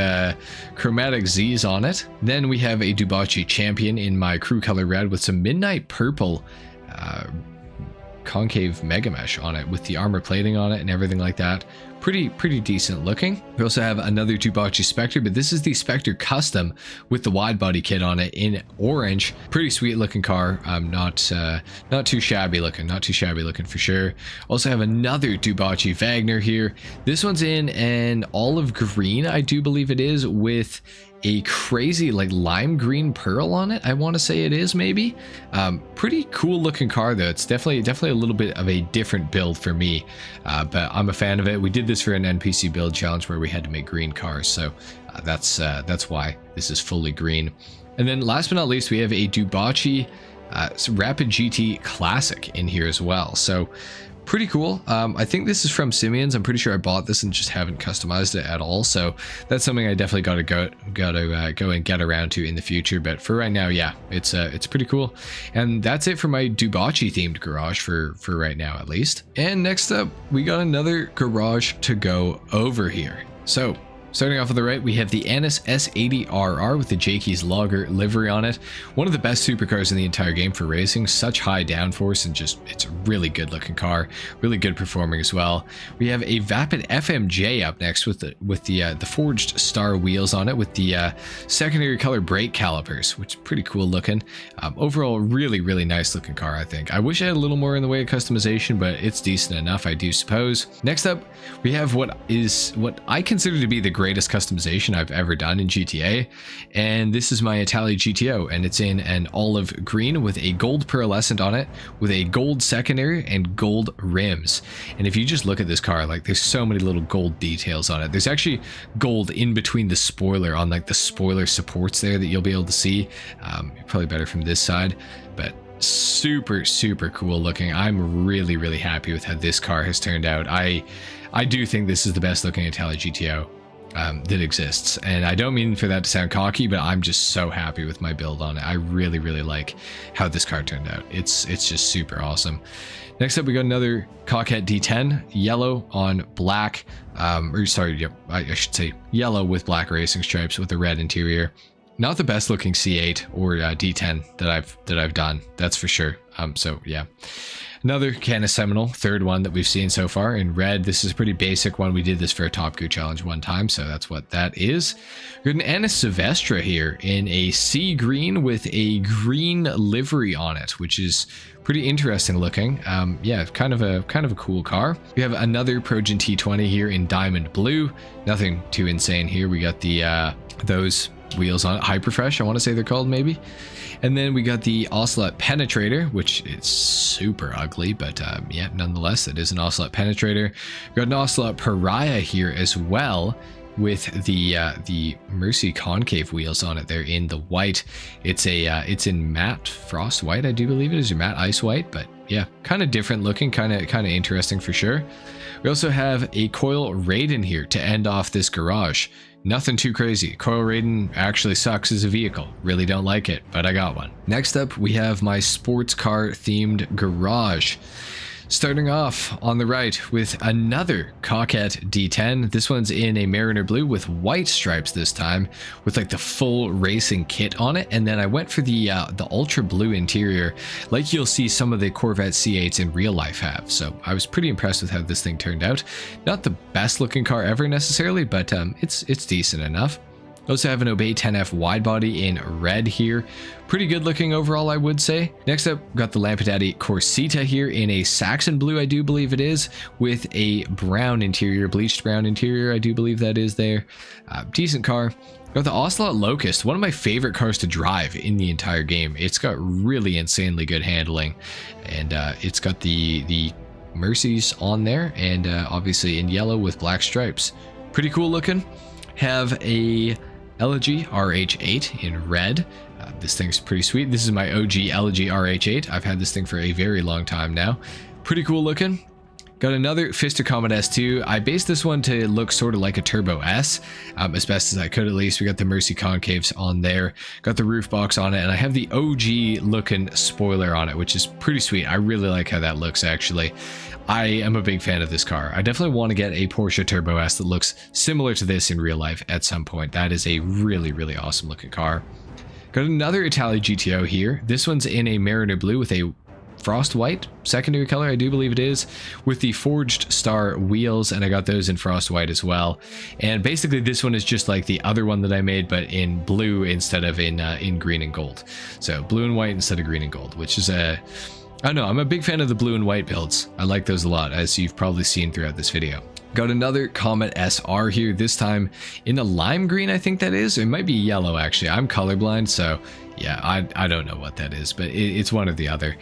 chromatic Z's on it. Then we have a Dubocci Champion in my crew color red with some midnight purple concave mega mesh on it with the armor plating on it and everything like that. Pretty decent looking. We also have another Dubocci Spectre, but this is the Spectre Custom with the wide body kit on it in orange. Pretty sweet looking car. Not too shabby looking. Not too shabby looking for sure. Also have another Dubocci Wagner here. This one's in an olive green, I do believe it is, with a crazy like lime green pearl on it. I want to say it is, maybe. Pretty cool looking car though. It's definitely a little bit of a different build for me, but I'm a fan of it. We did this for an NPC build challenge where we had to make green cars, so that's why this is fully green. And then last but not least, we have a Dubocci Rapid GT Classic in here as well. So pretty cool. I think this is from Simeon's. I'm pretty sure I bought this and just haven't customized it at all. So that's something I definitely got to go and get around to in the future. But for right now, yeah, it's pretty cool. And that's it for my Dubocci themed garage for right now, at least. And next up, we got another garage to go over here. So starting off on the right, we have the Annis S80RR with the Jakey's Logger livery on it. One of the best supercars in the entire game for racing. Such high downforce and just, it's a really good looking car. Really good performing as well. We have a Vapid FMJ up next with the forged star wheels on it with the secondary color brake calipers, which is pretty cool looking. Overall, really nice looking car, I think. I wish I had a little more in the way of customization, but it's decent enough, I do suppose. Next up, we have what I consider to be the greatest customization I've ever done in GTA. And this is my Italia GTO, and it's in an olive green with a gold pearlescent on it, with a gold secondary and gold rims. And if you just look at this car, like there's so many little gold details on it. There's actually gold in between the spoiler, on like the spoiler supports there, that you'll be able to see. Probably better from this side, but super cool looking. I'm really happy with how this car has turned out. I do think this is the best looking Italia GTO that exists, and I don't mean for that to sound cocky, but I'm just so happy with my build on it. I really like how this car turned out. It's just super awesome. Next up, we got another Coquette D10, yellow on black, or sorry, yep, I should say yellow with black racing stripes with a red interior. Not the best looking C8 or D10 that I've done, that's for sure. So yeah. Another Canis Seminole, third one that we've seen so far in red. This is a pretty basic one. We did this for a Top Gear challenge one time, so that's what that is. We got an Annis Silvestre here in a sea green with a green livery on it, which is pretty interesting looking. Yeah, kind of a cool car. We have another Progen T20 here in diamond blue. Nothing too insane here. We got the those wheels on it, Hyperfresh, I want to say they're called, maybe. And then we got the Ocelot Penetrator, which is super ugly, but yeah, nonetheless, it is an Ocelot Penetrator. We got an Ocelot Pariah here as well, with the Mercy concave wheels on it. They're in the white. It's in matte frost white, I do believe it is, or matte ice white, but yeah, kind of different looking, kind of interesting for sure. We also have a Coil Raiden here to end off this garage. Nothing too crazy. Coil Raiden actually sucks as a vehicle. Really don't like it, but I got one. Next up, we have my sports car themed garage. Starting off on the right with another Coquette D10. This one's in a Mariner blue with white stripes this time, with like the full racing kit on it. And then I went for the ultra blue interior, like you'll see some of the Corvette C8s in real life have. So I was pretty impressed with how this thing turned out. Not the best looking car ever necessarily, but it's decent enough. Also have an Obey 10F wide body in red here. Pretty good looking overall, I would say. Next up, got the Lampadati Corsita here in a Saxon blue, I do believe it is, with a brown interior, bleached brown interior, I do believe that is there. Decent car. Got the Ocelot Locust, one of my favorite cars to drive in the entire game. It's got really insanely good handling, and it's got the Mercies on there, and obviously in yellow with black stripes. Pretty cool looking. Have a Elegy RH8 in red. This thing's pretty sweet. This is my OG Elegy RH8. I've had this thing for a very long time now. Pretty cool looking. Got another Fister Comet S2. I based this one to look sort of like a Turbo S, as best as I could at least. We got the Mercy concaves on there. Got the roof box on it, and I have the OG looking spoiler on it, which is pretty sweet. I really like how that looks, actually. I am a big fan of this car. I definitely want to get a Porsche Turbo S that looks similar to this in real life at some point. That is a really awesome looking car. Got another Italia GTO here. This one's in a Mariner blue with a frost white secondary color, I do believe it is, with the forged star wheels, and I got those in frost white as well. And basically this one is just like the other one that I made, but in blue instead of in green and gold. So blue and white instead of green and gold, which is I don't know, I'm a big fan of the blue and white builds. I like those a lot, as you've probably seen throughout this video. Got another Comet SR here, this time in a lime green, I think that is. It might be yellow, actually. I'm colorblind, so yeah, I don't know what that is, but it's one or the other.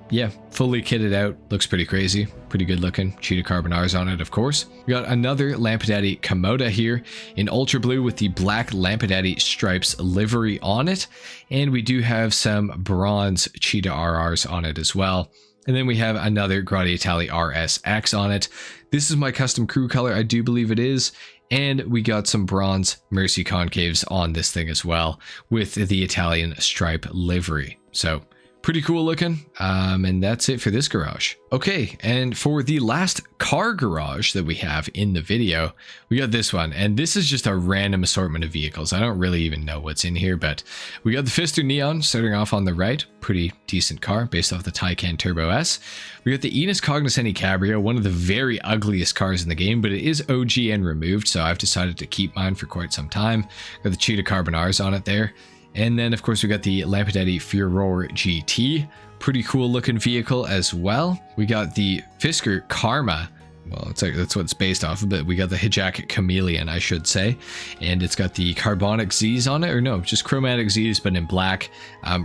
Yeah, fully kitted out, looks pretty crazy, pretty good looking. Cheetah carbon R's on it, of course. We got another Lampadati Komoda here in ultra blue with the black Lampadati stripes livery on it, and we do have some bronze Cheetah RRs on it as well. And then we have another Gradiatali RSX on it. This is my custom crew color, I do believe it is. And we got some bronze Mercy concaves on this thing as well, with the Italian stripe livery. So pretty cool looking, and that's it for this garage. Okay, and for the last car garage that we have in the video, we got this one, and this is just a random assortment of vehicles. I don't really even know what's in here, but we got the Fister Neon starting off on the right, pretty decent car based off the Taycan Turbo S. We got the Enos Cognoscenti Cabrio, one of the very ugliest cars in the game, but it is OG and removed, so I've decided to keep mine for quite some time. Got the Cheetah Carbon R's on it there. And then, of course, we got the Lampadati Furore GT. Pretty cool looking vehicle as well. We got the Fisker Karma well, it's like that's what it's based off of, but we got the Hijack Chameleon, I should say, and it's got the carbonic Z's on it, or no, just chromatic Z's, but in black.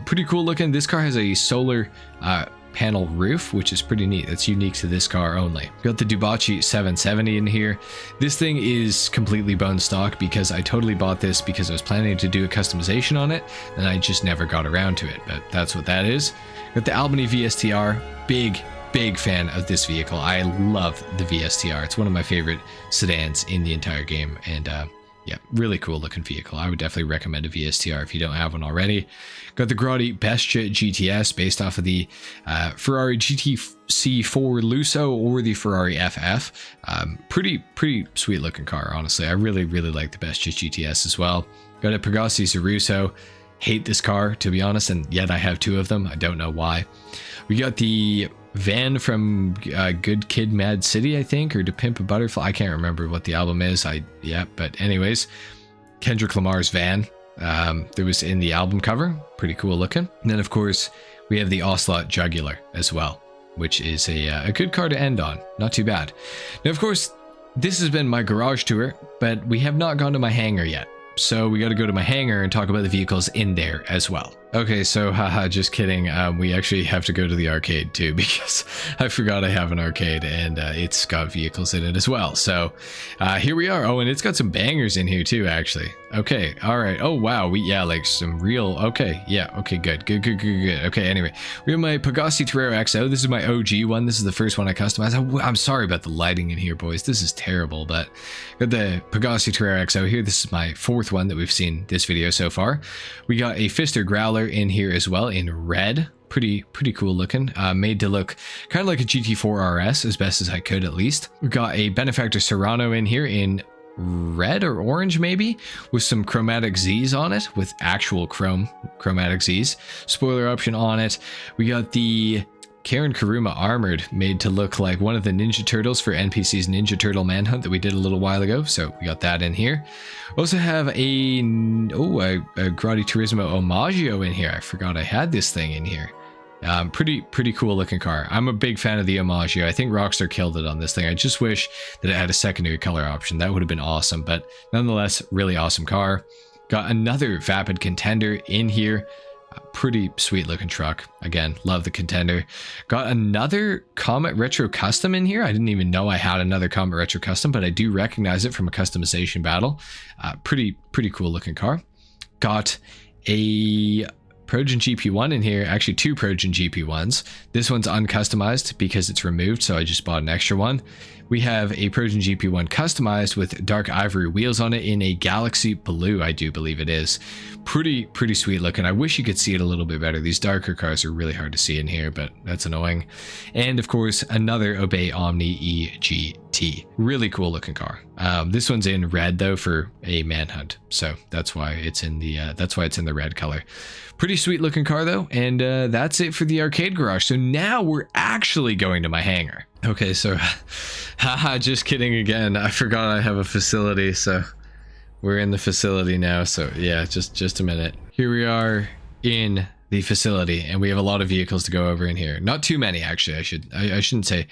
Pretty cool looking. This car has a solar panel roof, which is pretty neat. That's unique to this car only. Got the Dubachi 770 in here. This thing is completely bone stock because I totally bought this because I was planning to do a customization on it, and I just never got around to it, but that's what that is. Got the Albany VSTR. Big fan of this vehicle. I love the VSTR. It's one of my favorite sedans in the entire game, and yeah, really cool looking vehicle. I would definitely recommend a VSTR if you don't have one already. Got the Grotti Bestia GTS based off of the Ferrari GTC4 Lusso or the Ferrari FF. Pretty sweet looking car, honestly. I really like the Bestia GTS as well. Got a Pagani Russo. Hate this car, to be honest, and yet I have two of them. I don't know why. We got the van from Good Kid Mad City, I think, or To Pimp a Butterfly. I can't remember what the album is. But anyways, Kendrick Lamar's van. That was in the album cover. Pretty cool looking. And then, of course, we have the Ocelot Jugular as well, which is a good car to end on. Not too bad. Now, of course, this has been my garage tour, but we have not gone to my hangar yet. So we got to go to my hangar and talk about the vehicles in there as well. Okay, so haha, just kidding. We actually have to go to the arcade too because I forgot I have an arcade and it's got vehicles in it as well. So here we are. Oh, and it's got some bangers in here too, actually. Okay, all right. Oh wow, like some real. Okay, yeah. Okay, good. Okay, anyway, we have my Pagani Terrero XO. This is my OG one. This is the first one I customized. I'm sorry about the lighting in here, boys. This is terrible, but got the Pagani Terrero XO here. This is my fourth one that we've seen this video so far. We got a Pfister Growler in here as well in red. Pretty cool looking. Made to look kind of like a GT4 RS as best as I could, at least. We've got a Benefactor Serrano in here in red or orange maybe, with some chromatic Z's on it, with actual chromatic Z's. Spoiler option on it. We got the Karen Kuruma Armored, made to look like one of the Ninja Turtles for NPC's Ninja Turtle Manhunt that we did a little while ago, so we got that in here. We also have a Grotti Turismo Omaggio in here. I forgot I had this thing in here. Pretty cool looking car. I'm a big fan of the Omaggio. I think Rockstar killed it on this thing. I just wish that it had a secondary color option. That would have been awesome, but nonetheless, really awesome car. Got another Vapid Contender in here. Pretty sweet looking truck. Again, love the Contender. Got another Comet Retro Custom in here. I didn't even know I had another Comet Retro Custom, but I do recognize it from a customization battle. Pretty cool looking car. Got a Progen GP1 in here, actually two Progen GP1s. This one's uncustomized because it's removed, so I just bought an extra one. We have a Progen GP1 customized with dark ivory wheels on it in a Galaxy Blue, I do believe it is. Pretty sweet looking. I wish you could see it a little bit better. These darker cars are really hard to see in here, but that's annoying. And of course, another Obey Omni EGT. Really cool looking car. This one's in red though for a Manhunt, so that's why it's in the red color. Pretty sweet looking car though, and that's it for the arcade garage. So now we're actually going to my hangar. Okay, so haha, just kidding again. I forgot I have a facility, so we're in the facility now. So yeah, just a minute. Here we are in the facility, and we have a lot of vehicles to go over in here. Not too many, actually. I shouldn't say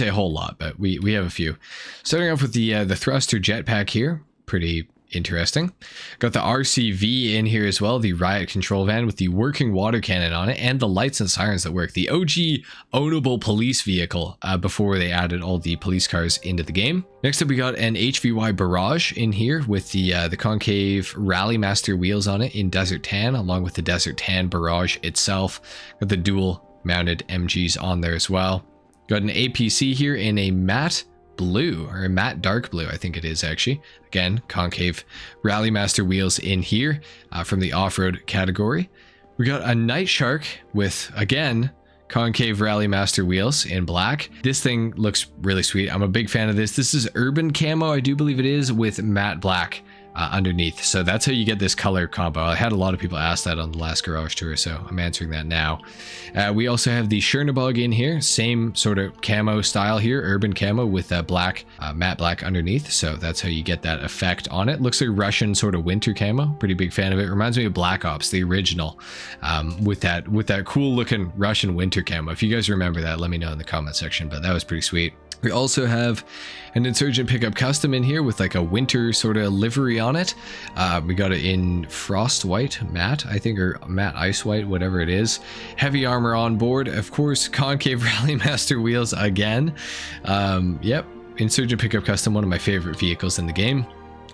a whole lot, but we have a few. Starting off with the thruster jetpack here. Pretty interesting. Got the RCV in here as well, the riot control van with the working water cannon on it and the lights and sirens that work. The OG ownable police vehicle before they added all the police cars into the game. Next up, we got an HVY Barrage in here with the concave Rally Master wheels on it in Desert Tan, along with the Desert Tan Barrage itself. Got the dual mounted MGs on there as well. Got an APC here in a matte blue, or a matte dark blue, I think it is actually. Again, concave Rally Master wheels in here from the off-road category. We got a Night Shark with, again, concave Rally Master wheels in black. This thing looks really sweet. I'm a big fan of this. This is urban camo, I do believe it is, with matte black underneath. So that's how you get this color combo. I had a lot of people ask that on the last garage tour, so I'm answering that now. We also have the Chernobog in here, same sort of camo style here, urban camo with black, matte black underneath. So that's how you get that effect on it. Looks like Russian sort of winter camo. Pretty big fan of it. Reminds me of Black Ops, the original, with that cool looking Russian winter camo. If you guys remember that, let me know in the comment section, but that was pretty sweet. We also have an Insurgent Pickup Custom in here with like a winter sort of livery on it. We got it in Frost White, matte, I think, or matte Ice White, whatever it is. Heavy armor on board. Of course, concave Rallymaster wheels again. Yep, Insurgent Pickup Custom, one of my favorite vehicles in the game.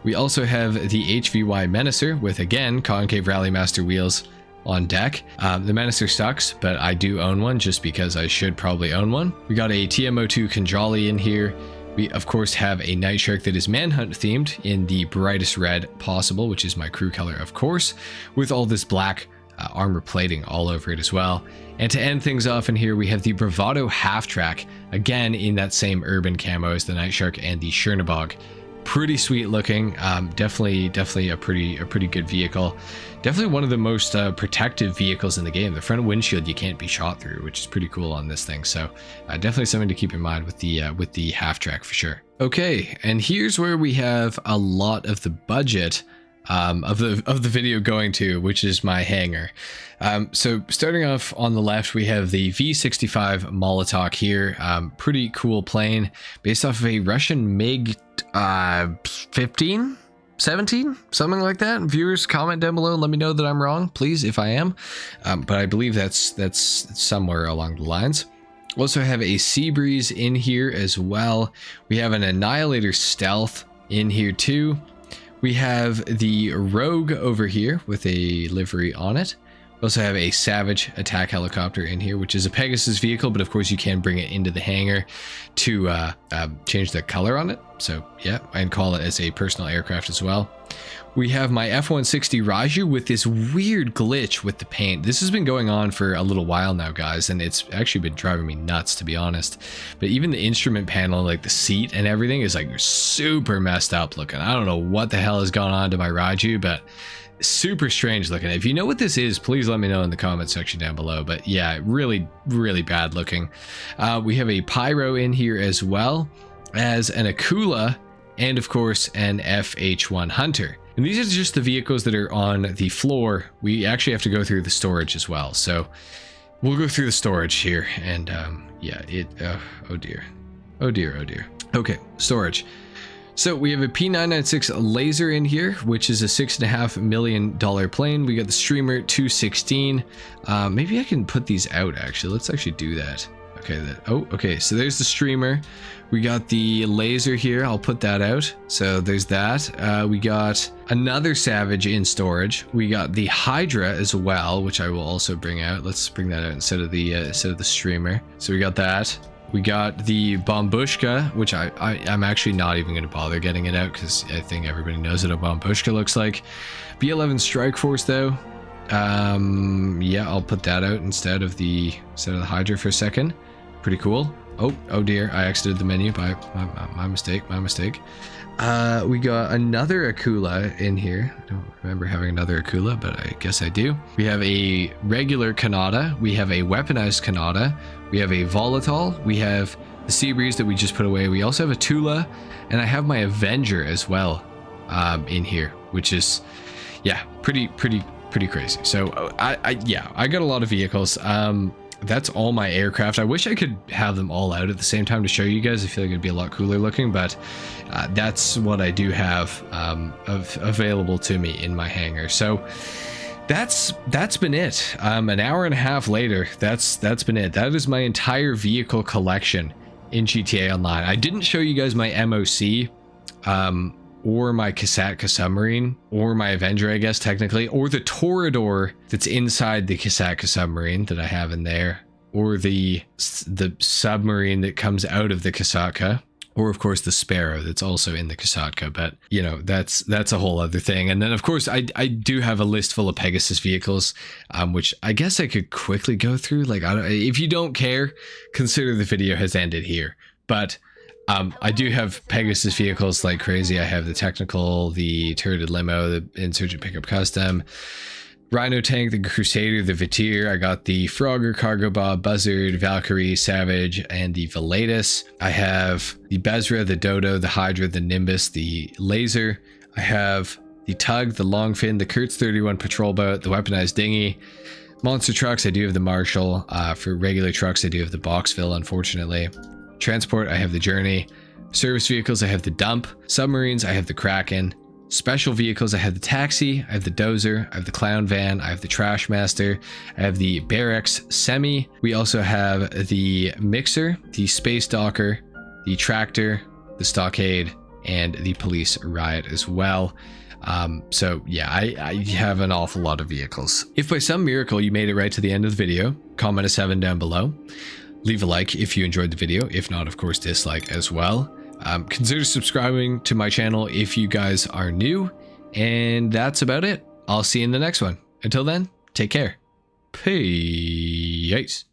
We also have the HVY Menacer with, again, concave Rallymaster wheels on deck. The Menacer sucks, but I do own one just because I should probably own one. We got a TMO2 Kanjali in here. We of course have a Night Shark that is Manhunt themed in the brightest red possible, which is my crew color of course, with all this black armor plating all over it as well. And to end things off in here, we have the Bravado Half Track, again in that same urban camo as the Night Shark and the Chernobog. Pretty sweet looking. Definitely a pretty good vehicle. Definitely one of the most protective vehicles in the game. The front windshield you can't be shot through, which is pretty cool on this thing. So definitely something to keep in mind with the half track for sure. Okay, and here's where we have a lot of the budget of the video going to, which is my hangar. So starting off on the left, we have the V65 Molotov here. Pretty cool plane based off of a Russian MiG 15, 17, something like that. Viewers, comment down below and let me know that I'm wrong, please, if I am. But I believe that's somewhere along the lines. We also have a Seabreeze in here as well. We have an Annihilator Stealth in here too. We have the Rogue over here with a livery on it. We also have a Savage attack helicopter in here, which is a Pegasus vehicle, but of course you can bring it into the hangar to change the color on it. So yeah, and call it as a personal aircraft as well. We have my F-160 Raju with this weird glitch with the paint. This has been going on for a little while now, guys, and it's actually been driving me nuts, to be honest. But even the instrument panel, like the seat and everything, is like super messed up looking. I don't know what the hell has gone on to my Raju, but super strange looking. If you know what this is, please let me know in the comment section down below. But yeah, really bad looking. We have a Pyro in here as well as an Akula and of course an FH1 Hunter. And these are just the vehicles that are on the floor. We actually have to go through the storage as well, so we'll go through the storage here. And yeah, oh dear. Okay, storage. So we have a P996 laser in here, which is a $6.5 million plane. We got the Streamer 216. Maybe I can put these out actually. Let's actually do that. Okay, okay, so there's the Streamer. We got the laser here. I'll put that out. So there's that. We got another Savage in storage. We got the Hydra as well, which I will also bring out. Let's bring that out instead of the Streamer. So we got that. We got the Bombushka, which I'm actually not even going to bother getting it out because I think everybody knows what a Bombushka looks like. B-11 Strike Force though. Yeah, I'll put that out instead of the Hydra for a second. Pretty cool. Oh dear, I exited the menu by my mistake. We got another Akula in here. I don't remember having another Akula, but I guess I do. We have a regular Kanata. We have a weaponized Kanata. We have a Volatile. We have the Seabreeze that we just put away. We also have a Tula, and I have my Avenger as well in here, which is, yeah, pretty crazy. So I got a lot of vehicles. That's all my aircraft. I wish I could have them all out at the same time to show you guys. I feel like it'd be a lot cooler looking, but that's what I do have available to me in my hangar. So that's been it. An hour and a half later, that's been it. That is my entire vehicle collection in GTA Online. I didn't show you guys my MOC, or my Kasatka submarine, or my Avenger, I guess, technically, or the Toreador that's inside the Kasatka submarine that I have in there, or the submarine that comes out of the Kasatka, or of course the Sparrow that's also in the Kasatka. But you know, that's a whole other thing. And then of course I do have a list full of Pegasus vehicles, which I guess I could quickly go through. Like, if you don't care, consider the video has ended here. But I do have Pegasus vehicles like crazy. I have the Technical, the Turreted Limo, the Insurgent Pickup Custom, Rhino Tank, the Crusader, the Vitir. I got the Frogger, Cargo Bob, Buzzard, Valkyrie, Savage, and the Velatus. I have the Bezra, the Dodo, the Hydra, the Nimbus, the Laser. I have the Tug, the Longfin, the Kurtz 31 Patrol Boat, the Weaponized Dinghy. Monster trucks, I do have the Marshall. For regular trucks, I do have the Boxville, unfortunately. Transport, I have the Journey. Service vehicles, I have the Dump. Submarines, I have the Kraken. Special vehicles, I have the Taxi, I have the Dozer, I have the Clown Van, I have the Trash Master, I have the Barracks Semi. We also have the Mixer, the Space Docker, the Tractor, the Stockade, and the Police Riot as well. So yeah, I have an awful lot of vehicles. If by some miracle you made it right to the end of the video, comment a 7 down below. Leave a like if you enjoyed the video. If not, of course, dislike as well. Consider subscribing to my channel if you guys are new. And that's about it. I'll see you in the next one. Until then, take care. Peace.